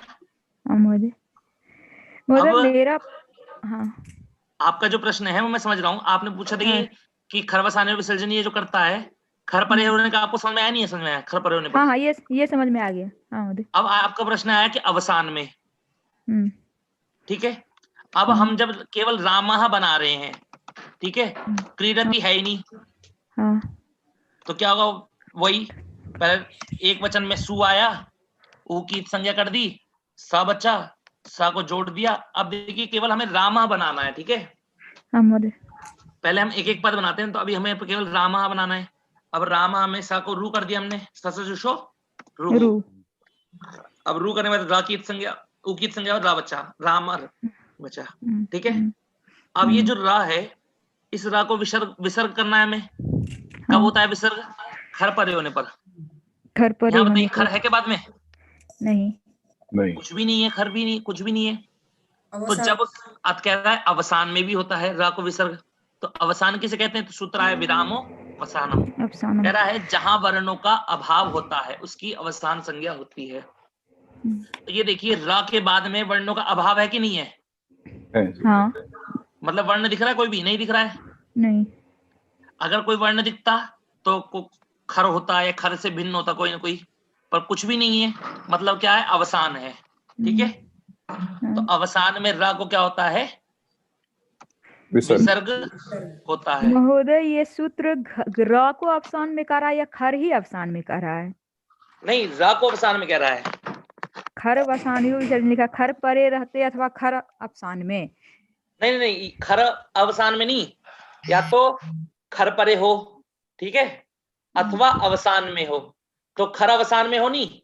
मतलब मेरा आपका जो प्रश्न है वो मैं समझ रहा हूँ, आपने पूछा था कि खरवसाने विसर्जन ये जो करता है खर परे होने का, आपको समझ में आया, नहीं है समझ में आया, खर परे होने पर, हाँ ये समझ में आ गया। अब आपका प्रश्न आया कि अवसान में, ठीक है। अब हम जब केवल रामः बना रहे हैं, ठीक है, क्रीडति है ही नहीं, तो क्या होगा, वही पहले एक वचन में सु आया, ऊ की संज्ञा कर दी, सा बचा, सा को जोड़ दिया। अब देखिए केवल हमें रामः बनाना है, ठीक है, पहले हम एक एक पद बनाते हैं, तो अभी हमें केवल रामः बनाना है। अब रामः में सा को रू कर दिया हमने, ससजुषो रू, अब रू करने के बाद रा की संज्ञा, ऊ की संज्ञा और रा बचा, रामर बचा, ठीक है। अब ये जो रा है इस रा को विसर्ग करना है हमें। कब होता है विसर्ग? खर परे होने पर। खर परे यहाँ होने बताइए, पर। खर है के बाद में? नहीं, नहीं, कुछ भी नहीं है, खर भी नहीं, कुछ भी नहीं है। तो अवसान। जब अर्थ कह रहा है अवसान में भी होता है रा को विसर्ग, तो अवसान किसे कहते हैं? तो सूत्र आया विरामो अवसानम। अवसानम। कह रहा है जहां वर्णों का अभाव होता है उसकी अवसान संज्ञा होती है। तो ये देखिए, रा के बाद में वर्णों का अभाव है कि नहीं है? है। हाँ, मतलब वर्ण दिख रहा है? कोई भी नहीं दिख रहा है? नहीं, अगर कोई वर्ण दिखता तो खर होता है, खर से भिन्न होता कोई ना कोई, पर कुछ भी नहीं है, मतलब क्या है? अवसान है। ठीक है, तो अवसान में रा को क्या होता है? विसर्ग होता है। महोदय ये सूत्र र को अवसान में कर रहा है या खर ही अवसान में कर रहा है? नहीं, रा को अवसान में कह रहा है। खर अवसान ही विसर्जन लिखा, खर परे रहते अथवा खर अवसान में। नहीं नहीं नहीं, खर अवसान में नहीं, या तो खर परे हो, ठीक है, अथवा अवसान में हो। तो खर अवसान में हो नहीं,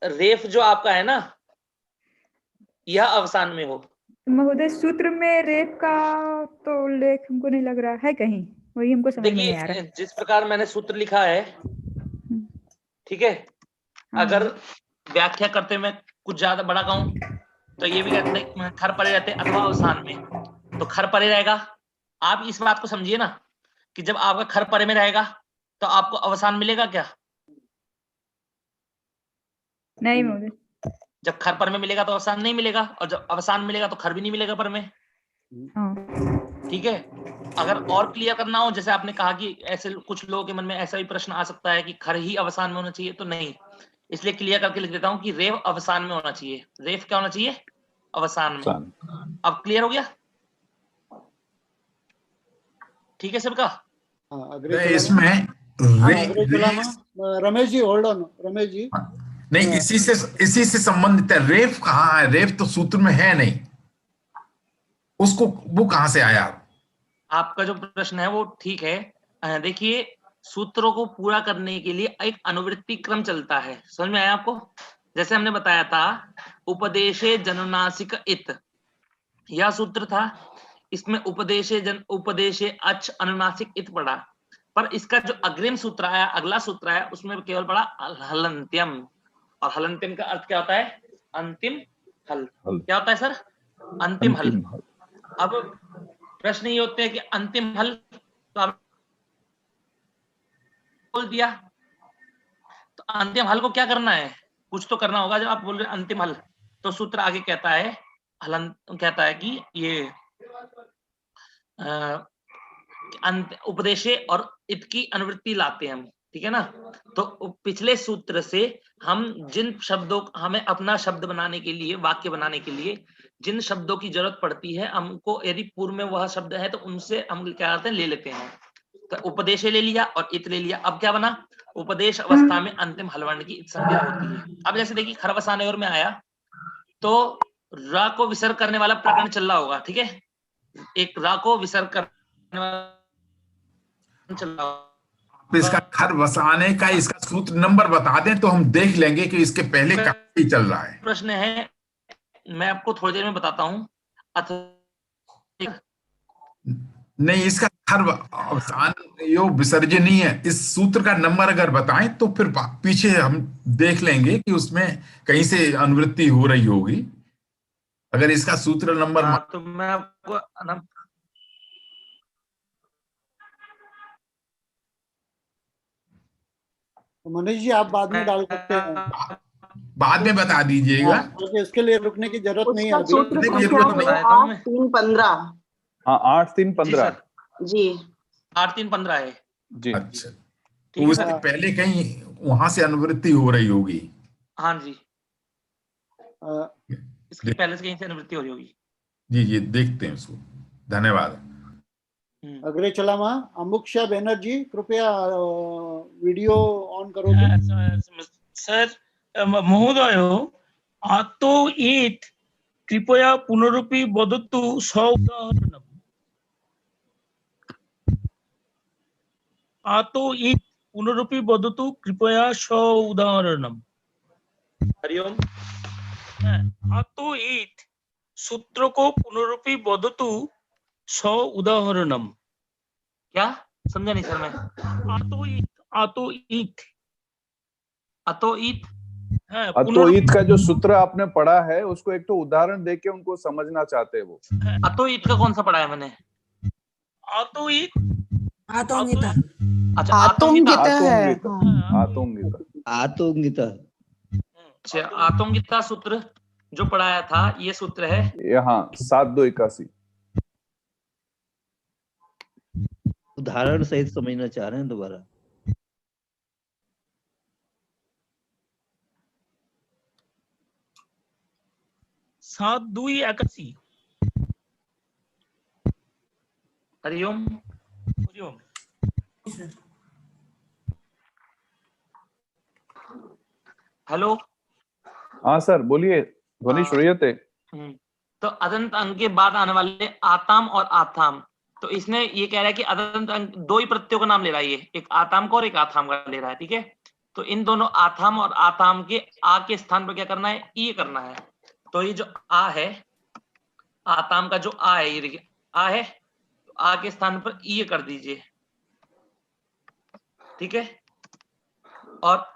रेफ जो आपका है ना, यह अवसान में हो। महोदय सूत्र में रेफ का तो उल्लेख हमको नहीं लग रहा है कहीं, वही हमको समझ में नहीं आ रहा। देखिए, जिस प्रकार मैंने सूत्र लिखा है, ठीक है, अगर व्याख्या करते मैं कुछ ज्यादा बड़ा कहूं तो ये भी कहते हैं खर परे रहते अथवा अवसान में, तो खर परे रहेगा। आप इस बात को समझिए ना कि जब आपका खर परे में रहेगा तो आपको अवसान मिलेगा क्या? नहीं महोदय, जब खर पर में मिलेगा तो अवसान नहीं मिलेगा, और जब अवसान मिलेगा तो खर भी नहीं मिलेगा पर में। ठीक है, अगर और क्लियर करना हो, जैसे आपने कहा कि ऐसे कुछ लोगों के मन में ऐसा भी प्रश्न आ सकता है कि खर ही अवसान में होना चाहिए, तो नहीं, इसलिए क्लियर करके लिख देता हूं कि रेफ अवसान में होना चाहिए। रेफ क्या होना चाहिए? अवसान में। अब क्लियर हो गया? ठीक है सबका? इसमें रमेश जी होल्ड ऑन, रमेश जी नहीं, इसी से संबंधित है। रेफ कहाँ है? रेफ तो सूत्र में है नहीं, उसको वो कहां से आया? आपका जो प्रश्न है वो ठीक है। देखिए, सूत्रों को पूरा करने के लिए एक अनुवृत्ति क्रम चलता है, समझ में आया आपको? जैसे हमने बताया था, उपदेशे जननासिक इत, यह सूत्र था। इसमें उपदेशे अच अनुनासिक इत पड़ा, पर इसका जो अग्रिम सूत्र आया, अगला सूत्र आया, उसमें केवल पड़ा हलंत्यम। और हलंत्यम का अर्थ क्या होता है? अंतिम हल। क्या होता है सर? अंतिम हल। अब प्रश्न ये होते हैं कि अंतिम हल तो आप बोल दिया, तो अंतिम हल को क्या करना है? कुछ तो करना होगा। जब आप बोल रहे हैं अंतिम हल, तो सूत्र आगे कहता है, हलन कहता है कि ये उपदेशे और इत की अनुवृत्ति लाते हैं हम, ठीक है ना? तो पिछले सूत्र से हम जिन शब्दों, हमें अपना शब्द बनाने के लिए, वाक्य बनाने के लिए जिन शब्दों की जरूरत पड़ती है हमको, यदि पूर्व में वह शब्द है तो उनसे हम क्या करते हैं? ले लेते हैं। तो उपदेशे ले लिया और इत ले लिया। अब क्या बना? उपदेश अवस्था में अंतिम हलवर्ण की संज्ञा होती है। अब जैसे देखिए, खरवसाने और में आया तो रा को विसर्ग करने वाला प्रकरण चल रहा होगा, ठीक है? एक रा को विसर्ग करने वाला चल रहा होगा। इसका खर वसाने का इसका सूत्र नंबर बता दें तो हम देख लेंगे कि इसके पहले कहां चल रहा है। प्रश्न है, मैं आपको थोड़ी देर में बताता हूं। नहीं, इसका खर अवसान योग विसर्जनीय है। इस सूत्र का नंबर अगर बताएं तो फिर पीछे हम देख लेंगे कि उसमें कहीं से अनुवृत्ति हो रही होगी। अगर इसका सूत्र नंबर तो मैं आपको मनीष जी आप बाद में डाल सकते हैं, बाद में बता दीजिएगा, क्योंकि इसके लिए रुकने की जरूरत नहीं है अभी। सूत्र संख्या 8-3-15। हाँ, 8-3-15 जी, 8-3-15 है जी। अच्छा, तो उससे पहले कहीं वहां से अनुवृत्ति हो रही होगी। हाँ जी, इसके पहले से कहीं से अनुवृत्ति हो रही होगी। जी जी, देखते हैं उसको। धन्यवाद। अग्रे चला मां अमुक्षा बनर्जी, कृपया वीडियो ऑन करोगे? सर महोदय, आतो ईत कृपया पुनरुपि वदतु सौदाहरणम्। आतो ईत पुनरुपि वदतु कृपया सौदाहरणम्। हरिओम। आतो ईत सूत्र को पुनरुपि वदतु स उदाहरणम। क्या समझा नहीं सर मैं? अतोईत अतोईत है। अतोईत का जो सूत्र आपने पढ़ा है उसको एक तो उदाहरण देके उनको समझना चाहते हैं वो। अतोईत का कौन सा पढ़ा है मैंने? अतोईत आतोंगिता। अच्छा आतोंगिता है। आतोंगिता आतोंगिता आतोंगिता। अच्छा, आतोंगिता सूत्र जो पढ़ाया था ये सूत्र है यहाँ 7281। उदाहरण सहित समझना चाह रहे हैं दोबारा। सात दुई 81। हरिओम। हरिओम। हेलो। हाँ सर बोलिए, ध्वनि श्रूयते। तो अदंत अंग के बाद आने वाले आताम और आथाम, तो इसने ये कह रहा है कि अदंत अंग दो ही प्रत्ययों का नाम ले रहा है, ये एक आताम का और एक आथाम का ले रहा है, ठीक है। तो इन दोनों आथाम और आताम के आ के स्थान पर क्या करना है? ई करना है। तो ये जो आ है, आताम का जो आ है, ये देखिए आ है, तो आ के स्थान पर ई कर दीजिए, ठीक है। और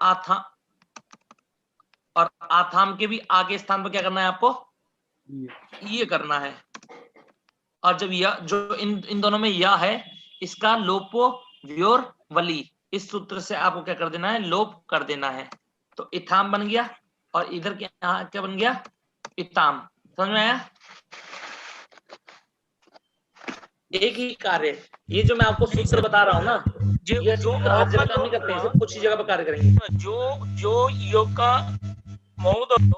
आथाम के भी आ के स्थान पर क्या करना है आपको? ये करना है। और जब यह जो इन दोनों में यह है, इसका लोपो व्योर वली, इस सूत्र से आपको क्या कर देना है? लोप कर देना है। तो इथाम बन गया और इधर क्या बन गया? इताम। समझ में आया? एक ही कार्य, ये जो मैं आपको सूत्र बता रहा हूं ना, ये जो हर जगह काम नहीं करते हैं, सिर्फ कुछ ही जगह पर कार्य करेंगे। जो योग का महोदय,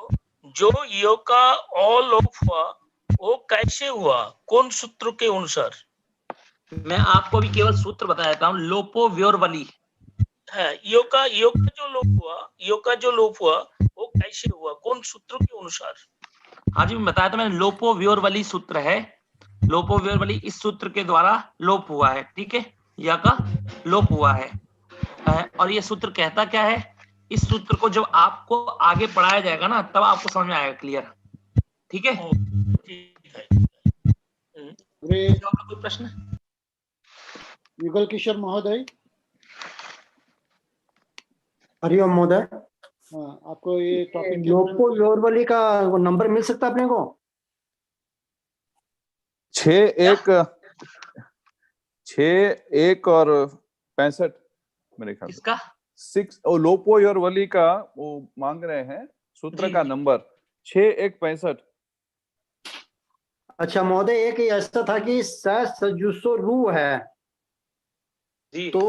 जो योग का अलोप हुआ वो कैसे हुआ, कौन सूत्र के अनुसार? मैं आपको भी केवल सूत्र बता देता हूँ, लोपो व्योर वली है। योग का जो लोप हुआ वो कैसे हुआ, कौन सूत्र के अनुसार? हाँ जी, मैं बताया था मैंने, लोपो व्योर वली सूत्र है। लोपो व्योर वली इस सूत्र के द्वारा लोप हुआ है, ठीक है, या का लोप हुआ है। और ये सूत्र कहता क्या है? इस सूत्र को जब आपको आगे पढ़ाया जाएगा ना, तब आपको समझ में आएगा क्लियर, ठीक है। कोई प्रश्न? युगल किशोर महोदय। हरिओम महोदय। आपको ये टॉपिक लोपो व्योरवली का नंबर मिल सकता है अपने को? 6 और 65 मेरे ख्याल। इसका 6 और लोपो व्योरवली का वो मांग रहे हैं सूत्र का नंबर 6165। अच्छा महोदय, एक ऐसा था कि सजुसो रू है जी। तो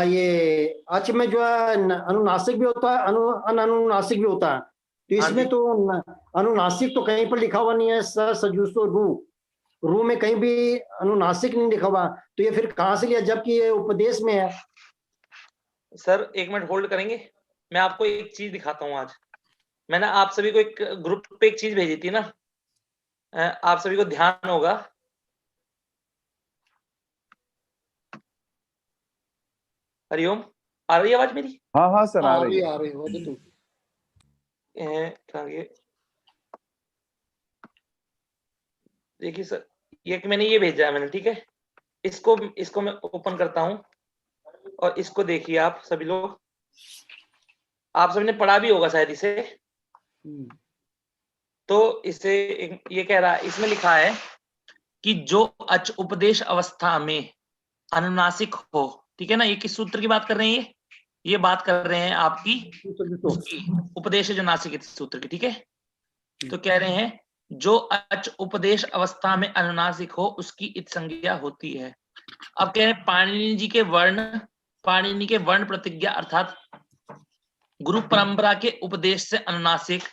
ये अच में जो है अनुनासिक भी होता है, अनुनासिक भी होता है। तो इसमें तो अनुनासिक तो कहीं पर लिखा हुआ नहीं है, सजुसो रू में कहीं भी अनुनासिक नहीं लिखा हुआ, तो ये फिर कहाँ से लिया जबकि ये उपदेश में है? सर एक मिनट होल्ड करेंगे, मैं आपको एक चीज दिखाता हूँ। आज मैंने आप सभी को एक ग्रुप पे एक चीज भेजी थी ना, आप सभी को ध्यान होगा। हरिओम, आ रही है आवाज मेरी? हाँ हाँ सर, आ रही है। देखिए सर, ये कि मैंने ये भेजा है मैंने, ठीक है। इसको मैं ओपन करता हूं और इसको देखिए आप सभी लोग, आप सभी ने पढ़ा भी होगा शायद इसे। तो इसे ये कह रहा है, इसमें लिखा है कि जो अच उपदेश अवस्था में अनुनासिक हो, ठीक है ना। ये किस सूत्र की बात कर रहे हैं? ये बात कर रहे हैं आपकी उपदेश जो नासिक सूत्र की, ठीक है। तो कह रहे हैं जो अच उपदेश अवस्था में अनुनासिक हो उसकी इत संज्ञा होती है। अब कह रहे हैं पाणिनि जी के वर्ण प्रतिज्ञा अर्थात गुरु परंपरा के उपदेश से अनुनासिक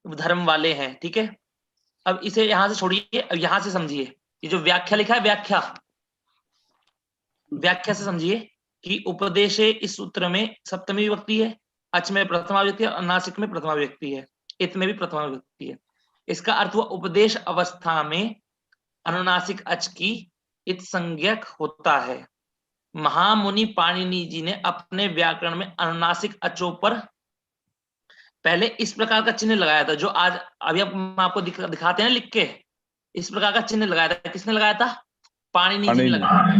धर्म वाले हैं, ठीक है। अब इसे यहां से छोड़िए, अब यहां से समझिए। ये जो व्याख्या लिखा है, व्याख्या से समझिए कि उपदेश इस सूत्र में सप्तमी विभक्ति है, अच में प्रथमा विभक्ति है और नासिक में प्रथमा विभक्ति है, इत में भी प्रथमा विभक्ति है। इसका अर्थ हुआ उपदेश अवस्था में अनुनासिक अच की इत संज्ञक होता है। महामुनि पाणिनि जी ने अपने व्याकरण में अनुनासिक अचों पर पहले इस प्रकार का चिन्ह लगाया था, जो आज अभी आपको दिखाते हैं लिख के। इस प्रकार का चिन्ह लगाया था। किसने लगाया था? पाणिनि जी ने लगाया।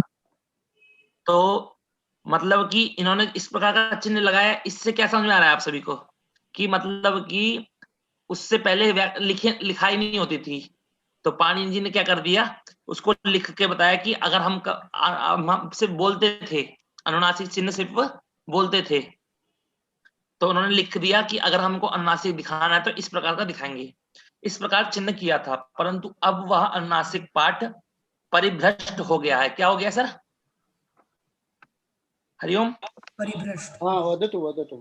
तो मतलब कि इन्होंने इस प्रकार का चिन्ह लगाया, इससे क्या समझ में आ रहा है आप सभी को कि मतलब कि उससे पहले लिखाई नहीं होती थी, तो पाणिनि जी ने क्या कर दिया, उसको लिख के बताया कि अगर हम सिर्फ बोलते थे, अनुनासिक चिन्ह सिर्फ बोलते थे, तो उन्होंने लिख दिया कि अगर हमको अनुनासिक दिखाना है तो इस प्रकार का दिखाएंगे। इस प्रकार चिन्ह किया था, परंतु अब वह अनुनासिक पाठ परिभ्रष्ट हो गया है। क्या हो गया सर? हरिओम। परिभ्रष्ट। हाँ, वदतु।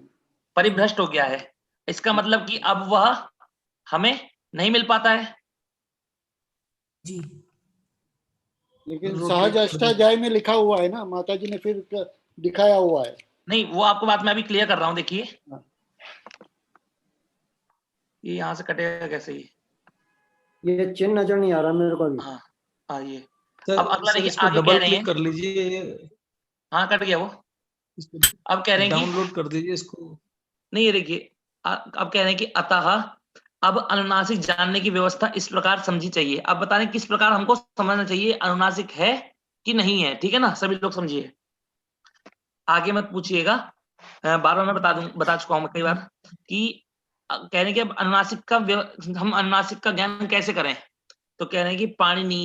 परिभ्रष्ट हो गया है, इसका मतलब कि अब वह हमें नहीं मिल पाता है जी। लेकिन सहज अष्टाध्याय में लिखा हुआ है ना, माता जी ने फिर दिखाया हुआ है। नहीं, वो आपको बात मैं अभी क्लियर कर रहा हूँ। देखिए ये यहाँ से कटेगा कैसे? ये चिन्ह नजर नहीं आ रहा मेरे को अभी। हाँ ये सर, अब अगला देखिए, इसको आगे कह डबल रहे क्लिक हैं। कर लीजिए। हाँ कट गया वो। अब कह रहे हैं कि डाउनलोड कर दीजिए इसको। नहीं, ये देखिए अब कह रहे हैं कि अतः अब अनुनासिक जानने की व्यवस्था इस प्रकार समझी चाहिए। अब बता रहे हैं किस प्रकार हमको समझना चाहिए, अनुनासिक है कि नहीं है। ठीक है ना, सभी लोग समझिए, आगे मत पूछिएगा। बार बार मैं बता चुका हूं कई बार कि कह रहे हैं कि अब अनुनासिक का हम अनुनासिक का ज्ञान कैसे करें। तो कह रहे हैं कि पाणिनि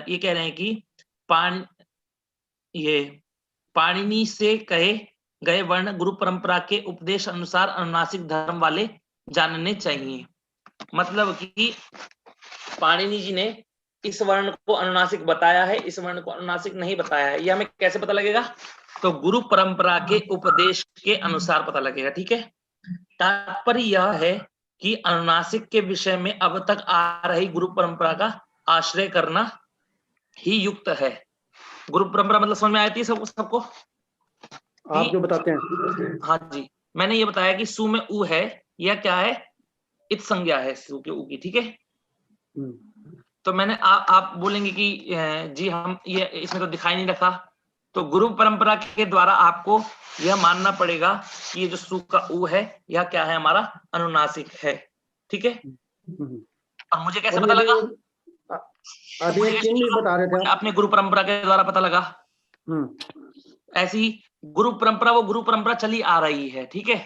ये कह रहे हैं कि पाणिनि से कहे गए वर्ण गुरु परंपरा के उपदेश अनुसार अनुनासिक धर्म वाले जानने चाहिए। मतलब कि पाणिनि जी ने इस वर्ण को अनुनासिक बताया है, इस वर्ण को अनुनासिक नहीं बताया है। यह हमें कैसे पता लगेगा? तो गुरु परंपरा के उपदेश के अनुसार पता लगेगा। ठीक है, तात्पर्य यह है कि अनुनासिक के विषय में अब तक आ रही गुरु परंपरा का आश्रय करना ही युक्त है। गुरु परंपरा मतलब समझ में आती है सबको? आप जो बताते हैं। हाँ जी, मैंने ये बताया कि सु में उ है, यह क्या है? इत संज्ञा है सु के उ की। ठीक है, तो मैंने आप बोलेंगे कि जी हम ये इसमें तो दिखाई नहीं रखा, तो गुरु परंपरा के द्वारा आपको यह मानना पड़ेगा कि ये जो सु का उ है यह क्या है? हमारा अनुनासिक है। ठीक है, और मुझे कैसे पता लगा? अभी एक चिन्ह भी बता रहे थे अपने गुरु परंपरा के द्वारा पता लगा। ऐसी गुरु परंपरा, वो गुरु परंपरा चली आ रही है। ठीक है,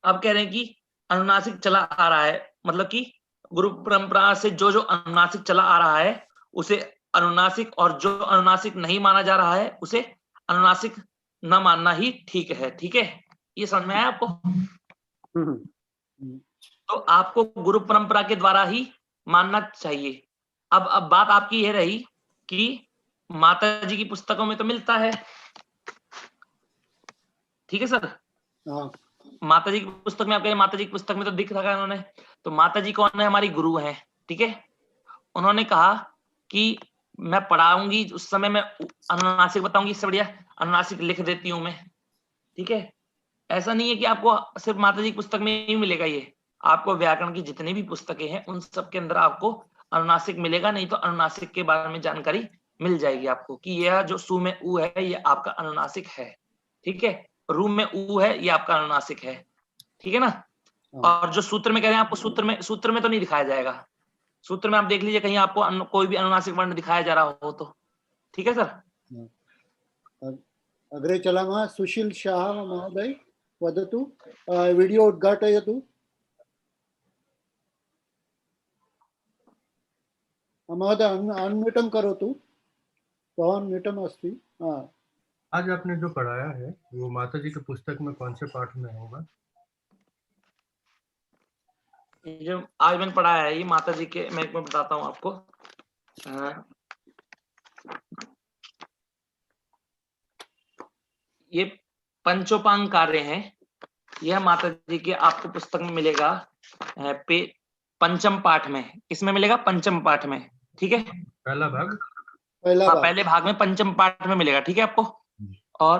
अब कह रहे हैं कि अनुनासिक चला आ रहा है, मतलब कि गुरु परंपरा से जो अनुनासिक चला आ रहा है उसे अनुनासिक, और जो अनुनासिक नहीं माना जा रहा है उसे अनुनासिक न मानना ही ठीक है। ठीक है, ये समझ में आया आपको? तो आपको गुरु परंपरा के द्वारा ही मानना चाहिए। अब बात आपकी यह रही कि माता जी की पुस्तकों में तो मिलता है। ठीक है सर, माता जी की पुस्तक में आप कह रहे माता जी की पुस्तक में तो दिख रखा है उन्होंने, तो माता जी कौन है? हमारी गुरु है। ठीक है, उन्होंने कहा कि मैं पढ़ाऊंगी उस समय मैं अनुनासिक बताऊंगी, इससे बढ़िया अनुनासिक लिख देती हूं मैं। ठीक है, ऐसा नहीं है कि आपको सिर्फ माता जी की पुस्तक में ही मिलेगा, ये आपको व्याकरण की जितनी भी पुस्तकें हैं उन सब के अंदर आपको अनुनासिक मिलेगा। नहीं तो अनुनासिक के बारे में जानकारी मिल जाएगी आपको कि यह जो सु में उ है ये आपका अनुनासिक है। ठीक है, रू में उ है ये आपका अनुनासिक है। ठीक है ना, और जो सूत्र में कह रहे हैं आपको, सूत्र में तो नहीं दिखाया जाएगा। सूत्र में आप देख लीजिए कहीं आपको कोई भी अनुनासिक वर्ण दिखाया जा रहा हो तो। ठीक है सर, अग्रे चलामः। सुशील शाह महोदय वदतु, वीडियो उद्घाटयतु। महोदय अनम्यूटं करोतु, अनम्यूटम् अस्ति। आज आपने जो पढ़ाया है वो माता जी की पुस्तक में कौन से पाठ में होगा? जो आज मैंने पढ़ाया है ये माता जी के, मैं बताता हूँ आपको। ये पंचोपांग कार्य हैं, यह माता जी के आपको पुस्तक में मिलेगा पंचम पाठ में। किसमें मिलेगा? पंचम पाठ में। ठीक है, पहला भाग, पहले भाग में पंचम पाठ में मिलेगा। ठीक है आपको, और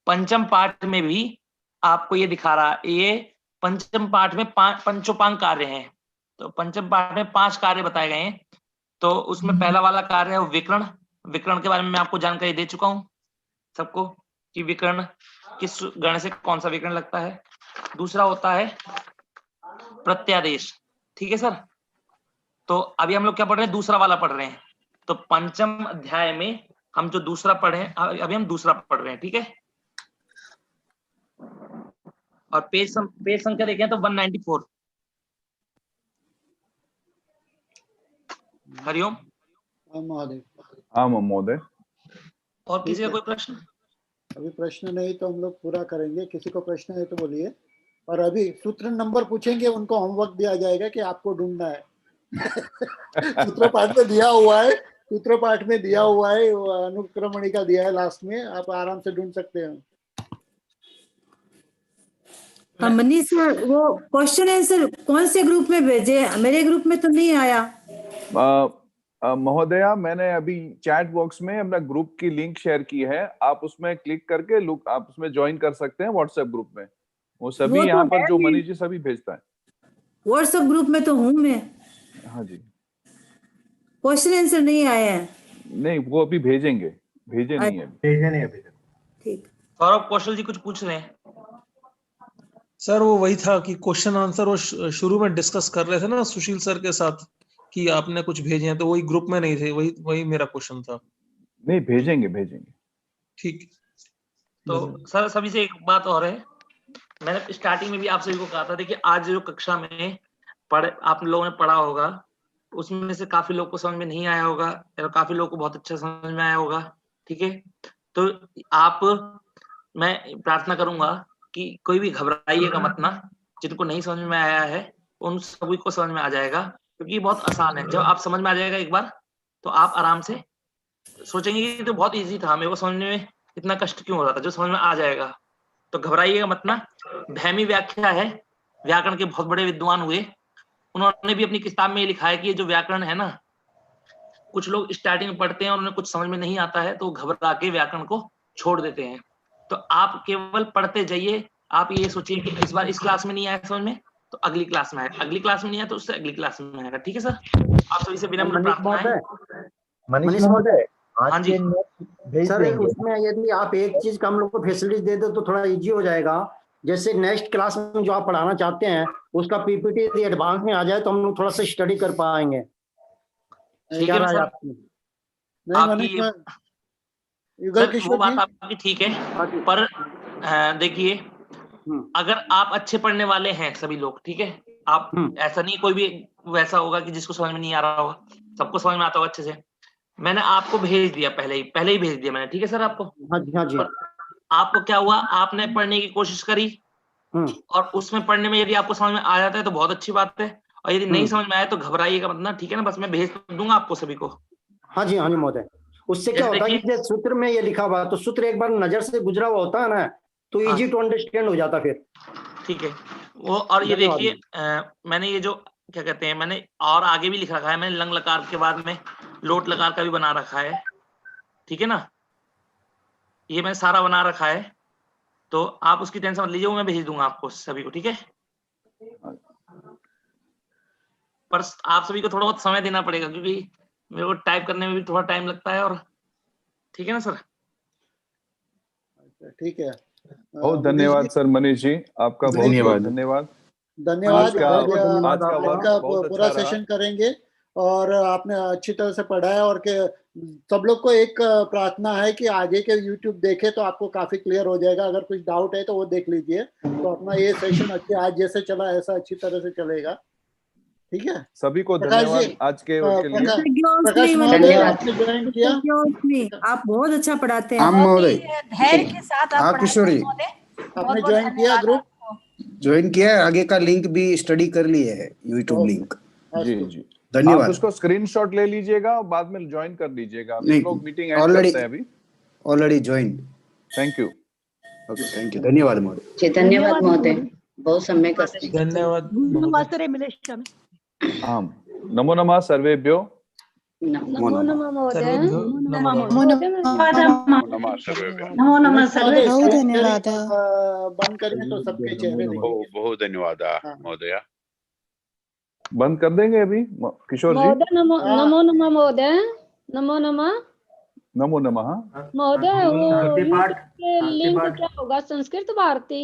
पंचम पाठ में भी आपको ये दिखा रहा है, ये पंचम पाठ में पंचोपांग कार्य हैं। तो पंचम पाठ में 5 कार्य बताए गए हैं। तो उसमें पहला वाला कार्य है विकर्ण। विकर्ण के बारे में मैं आपको जानकारी दे चुका हूं सबको कि विकर्ण किस गण से कौन सा विकर्ण लगता है। दूसरा होता है प्रत्यादेश। ठीक है सर, तो अभी हम लोग क्या पढ़ रहे हैं, दूसरा वाला पढ़ रहे हैं। तो पंचम अध्याय में हम जो दूसरा पढ़े हैं, अभी हम दूसरा पढ़ रहे हैं, ठीक है। और पेज संख्या देखें तो 194। हरिओम। हाँ महोदय। और किसी का कोई प्रश्न? अभी प्रश्न नहीं तो हम लोग पूरा करेंगे, किसी को प्रश्न है तो बोलिए। और अभी सूत्र नंबर पूछेंगे, उनको होमवर्क दिया जाएगा कि आपको ढूंढना है। सूत्र पाठ में दिया हुआ है, सूत्र पाठ में दिया हुआ है, अनुक्रमणी का दिया है लास्ट में, आप आराम से ढूंढ सकते हैं। मनीष सर, वो क्वेश्चन आंसर कौन से ग्रुप में भेजे? मेरे ग्रुप में तो नहीं आया। महोदया, मैंने अभी चैट बॉक्स में अपना ग्रुप की लिंक शेयर की है, आप उसमें क्लिक करके आप उसमें ज्वाइन कर सकते हैं व्हाट्सएप ग्रुप में। वो सभी वो यहाँ तो पर जो मनीष जी सभी भेजता है। व्हाट्सएप ग्रुप में तो हूँ मैं। हाँ जी। क्वेश्चन आंसर नहीं आया है। नहीं, वो अभी भेजेंगे, भेजे नहीं है अभी। ठीक। सौरभ कौशल जी कुछ पूछ रहे हैं। सर वो वही था कि क्वेश्चन आंसर वो शुरू में डिस्कस कर रहे थे ना सुशील सर के साथ कि आपने कुछ भेजे हैं, तो वही ग्रुप में नहीं थे, वही मेरा क्वेश्चन था। नहीं, भेजेंगे। ठीक। तो सर सभी से एक बात और है, मैंने स्टार्टिंग में भी आप सभी को कहा था, देखिए आज जो कक्षा में आप लोगों ने पढ़ा होगा, उसमें से काफी लोग को समझ में नहीं आया होगा और काफी लोगों को बहुत अच्छा समझ में आया होगा, ठीक है। तो मैं प्रार्थना करूंगा कि कोई भी घबराइएगा मत ना, जिनको नहीं समझ में आया है उन सभी को समझ में आ जाएगा, क्योंकि बहुत आसान है। जब आप समझ में आ जाएगा एक बार, तो आप आराम से सोचेंगे कि तो बहुत इजी था, मेरे को समझने में इतना कष्ट क्यों हो रहा था। जो समझ में आ जाएगा तो घबराइएगा मत ना। भैमी व्याख्या है, व्याकरण के बहुत बड़े विद्वान हुए, उन्होंने भी अपनी किताब में ये लिखा है कि ये जो व्याकरण है ना, कुछ लोग स्टार्टिंग में पढ़ते हैं और उन्हें कुछ समझ में नहीं आता है तो घबरा के व्याकरण को छोड़ देते हैं। तो आप केवल पढ़ते जाइए। आप ये सोचिए कि इस बार इस क्लास में नहीं आया समझ में, तो अगली क्लास में आएगा, अगली क्लास में नहीं आया तो उससे अगली क्लास में आएगा, ठीक है सर। आप सभी से विनम्र प्रार्थना है। मनीष महोदय, हाँ जी सर उसमें यदि आप एक चीज का हम लोग को फैसिलिटी दे दो तो थोड़ा इजी हो जाएगा। जैसे नेक्स्ट क्लास में जो आप पढ़ाना चाहते हैं उसका पीपीटी यदि एडवांस में आ जाए तो हम लोग थोड़ा सा स्टडी कर पाएंगे। ठीक है सर। आपकी वो बात आपकी ठीक है, पर देखिए अगर आप अच्छे पढ़ने वाले हैं सभी लोग, ठीक है, आप ऐसा नहीं कोई भी वैसा होगा कि जिसको समझ में नहीं आ रहा होगा, सबको समझ में आता होगा अच्छे से। मैंने आपको भेज दिया पहले ही भेज दिया मैंने, ठीक है सर आपको। हाँ जी। आपको क्या हुआ, आपने पढ़ने की कोशिश करी और उसमें पढ़ने में यदि आपको समझ में आ जाता है तो बहुत अच्छी बात है, और यदि नहीं समझ में आया तो घबराइएगा मत ना, ठीक है ना। बस मैं भेज दूंगा आपको सभी को। हाँ जी महोदय। उससे क्या होता है कि सूत्र में ये लिखा हुआ तो सूत्र एक बार नजर से गुजरा हुआ होता है ना, तो इजी टू अंडरस्टैंड हो जाता फिर। ठीक है वो। और ये देखिए मैंने ये जो क्या कहते हैं, मैंने और आगे भी लिख रखा है, मैंने लंग लकार के बाद में लोट लकार का भी बना रखा है, ठीक है ना। ये मैंने सारा बना रखा है, तो आप उसकी टेंशन मत लीजिए, वो मैं भेज दूंगा आपको सभी को, ठीक है। पर आप सभी को थोड़ा बहुत समय देना पड़ेगा, क्योंकि मेरे को टाइप करने में भी थोड़ा टाइम लगता है, और ठीक है ना सर। ठीक है, बहुत धन्यवाद सर मनीष जी, आपका बहुत धन्यवाद। आज का पूरा सेशन करेंगे और आपने अच्छी तरह से पढ़ाया। और के सब लोग को एक प्रार्थना है कि आगे के YouTube देखे तो आपको काफी क्लियर हो जाएगा। अगर कुछ डाउट है तो वो देख लीजिए, तो अपना ये सेशन अच्छे आज जैसे चला ऐसा अच्छी तरह से चलेगा, ठीक है। सभी को धन्यवाद आज के लिए। प्रकाश महोदय आपने ज्वाइन किया, आप बहुत अच्छा पढ़ाते हैं। हाँ महोदय, धैर्य के साथ आप किशोरी आपने ज्वाइन किया ग्रुप? ज्वाइन किया है, आगे का लिंक भी स्टडी कर लिए है, यूट्यूब लिंक। जी धन्यवाद। आप उसको स्क्रीनशॉट ले लीजिएगा और बाद में ज्वाइन कर लीजिएगा। हम लोग मीटिंग ऐड करते हैं अभी। Already join. Thank you. Okay, thank you, धन्यवाद महोदय। धन्यवाद महोदय, बहुत सम्यक अस्ति। धन्यवाद। आम नमो नमः सर्वेभ्यो। नमो नमः महोदय। नमो नमः सर्वे। धन्यवाद। बंद करें तो सबके चेहरे दिखेंगे। बहुत धन्यवाद महोदय। बंद कर देंगे अभी किशोर जी। नमो नमः महोदय। नमो नमः महोदय। वो लिंक क्या होगा, संस्कृत भारती?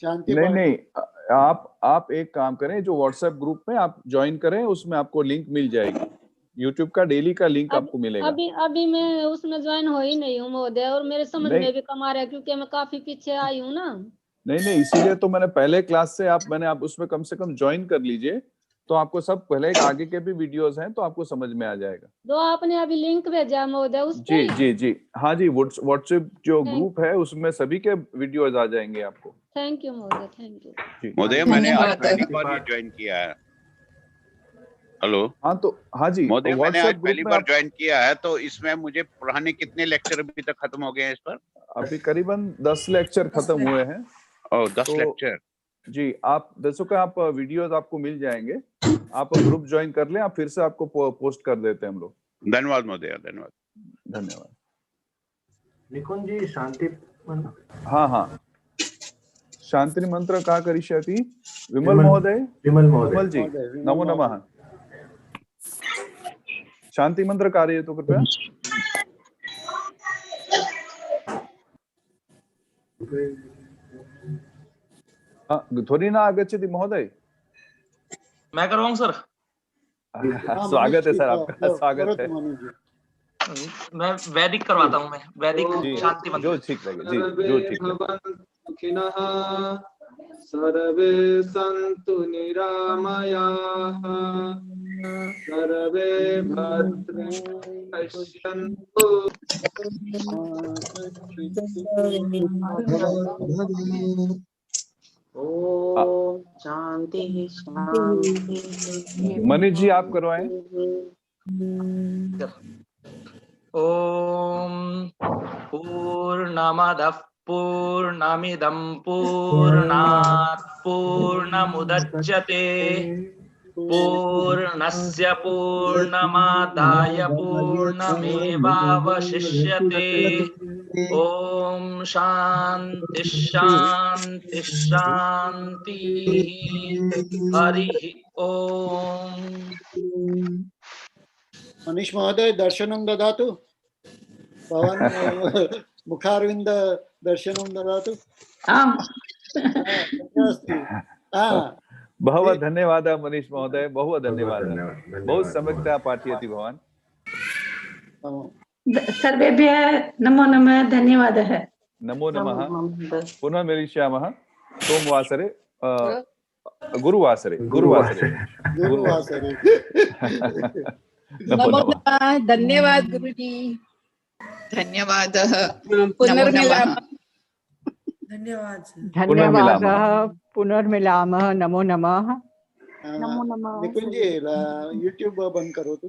नहीं आप एक काम करें, जो व्हाट्सएप ग्रुप में आप ज्वाइन करें, उसमें आपको लिंक मिल जाएगी, यूट्यूब का डेली का लिंक आपको मिलेगा। अभी मैं उसमें ज्वाइन हो ही नहीं हूँ महोदय, और मेरे समझ में भी कम आ रहा है क्योंकि मैं काफी पीछे आई हूँ ना। नहीं, इसीलिए तो मैंने पहले क्लास से आप उसमें कम से कम ज्वाइन कर लीजिए, तो आपको सब पहले आगे के भी वीडियोस हैं तो आपको समझ में आ जाएगा। जो आपने अभी लिंक भेजा महोदय उस पे? जी हाँ जी, व्हाट्सएप जो ग्रुप है उसमें सभी के वीडियोस आ जाएंगे आपको। थैंक यू महोदय, थैंक यू महोदय। मैंने आज पहली बार ये ज्वाइन किया है। हेलो। हाँ तो हाँ जी महोदय, मैंने आज पहली बार ज्वाइन किया है, तो इसमें मुझे पुराने कितने लेक्चर अभी तक खत्म हो गए हैं इस पर? अभी करीबन 10 लेक्चर खत्म हुए हैं। 10 लेक्चर जी, आप 10 का आप वीडियोस आपको मिल जाएंगे, आप ग्रुप ज्वाइन कर लें, आप फिर से आपको पोस्ट कर देते हैं हम लोग। धन्यवाद महोदय, धन्यवाद। निकुंज जी शांति हाँ शांति मंत्र का करिष्यति विमल महोदय। विमल जी नमो नमः। शांति मंत्र कार्य तो कृपया। ध्वनि न आगच्छति महोदय। मैं करवाऊं सर? स्वागत है सर, आपका स्वागत है। मैं वैदिक करवाता हूँ, मैं वैदिक शांति मंत्र। जो ठीक लगे जी, जो ठीक लगे। सर्वे सन्तु निरामयाः, सर्वे भद्राणि पश्यन्तु। ओम शांति शांति। मनीष जी आप करवाएं। ओम पूर्णमदः पूर्णमिदं पूर्णात् पूर्णमुदच्यते पूर्णस्य पूर्णमादाय पूर्णमेवावशिष्यते। ओम शांति शांति शांति। हरि ओम। मनीष महोदय दर्शनं ददातु। भवान् मुखारविन्द दर्शनं ददातु। बहुत धन्यवाद मनीष महोदय, बहुत धन्यवाद। बहुत सम्यक्तया पाठयति भवान्। सर्वेभ्यः नमो नमः, धन्यवादः। नमो नमः। पुनः मिलिष्यामः सोमवासरे, गुरुवासरे। नमो नमः। धन्यवाद गुरुजी। धन्यवादः। पुनर्मिलामः। धन्यवादः। पुनर्मिलामः। नमो नमः। नमो नमः। निकुंज जी यूट्यूब बंद करो तो।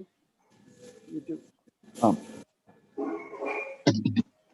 यूट्यूब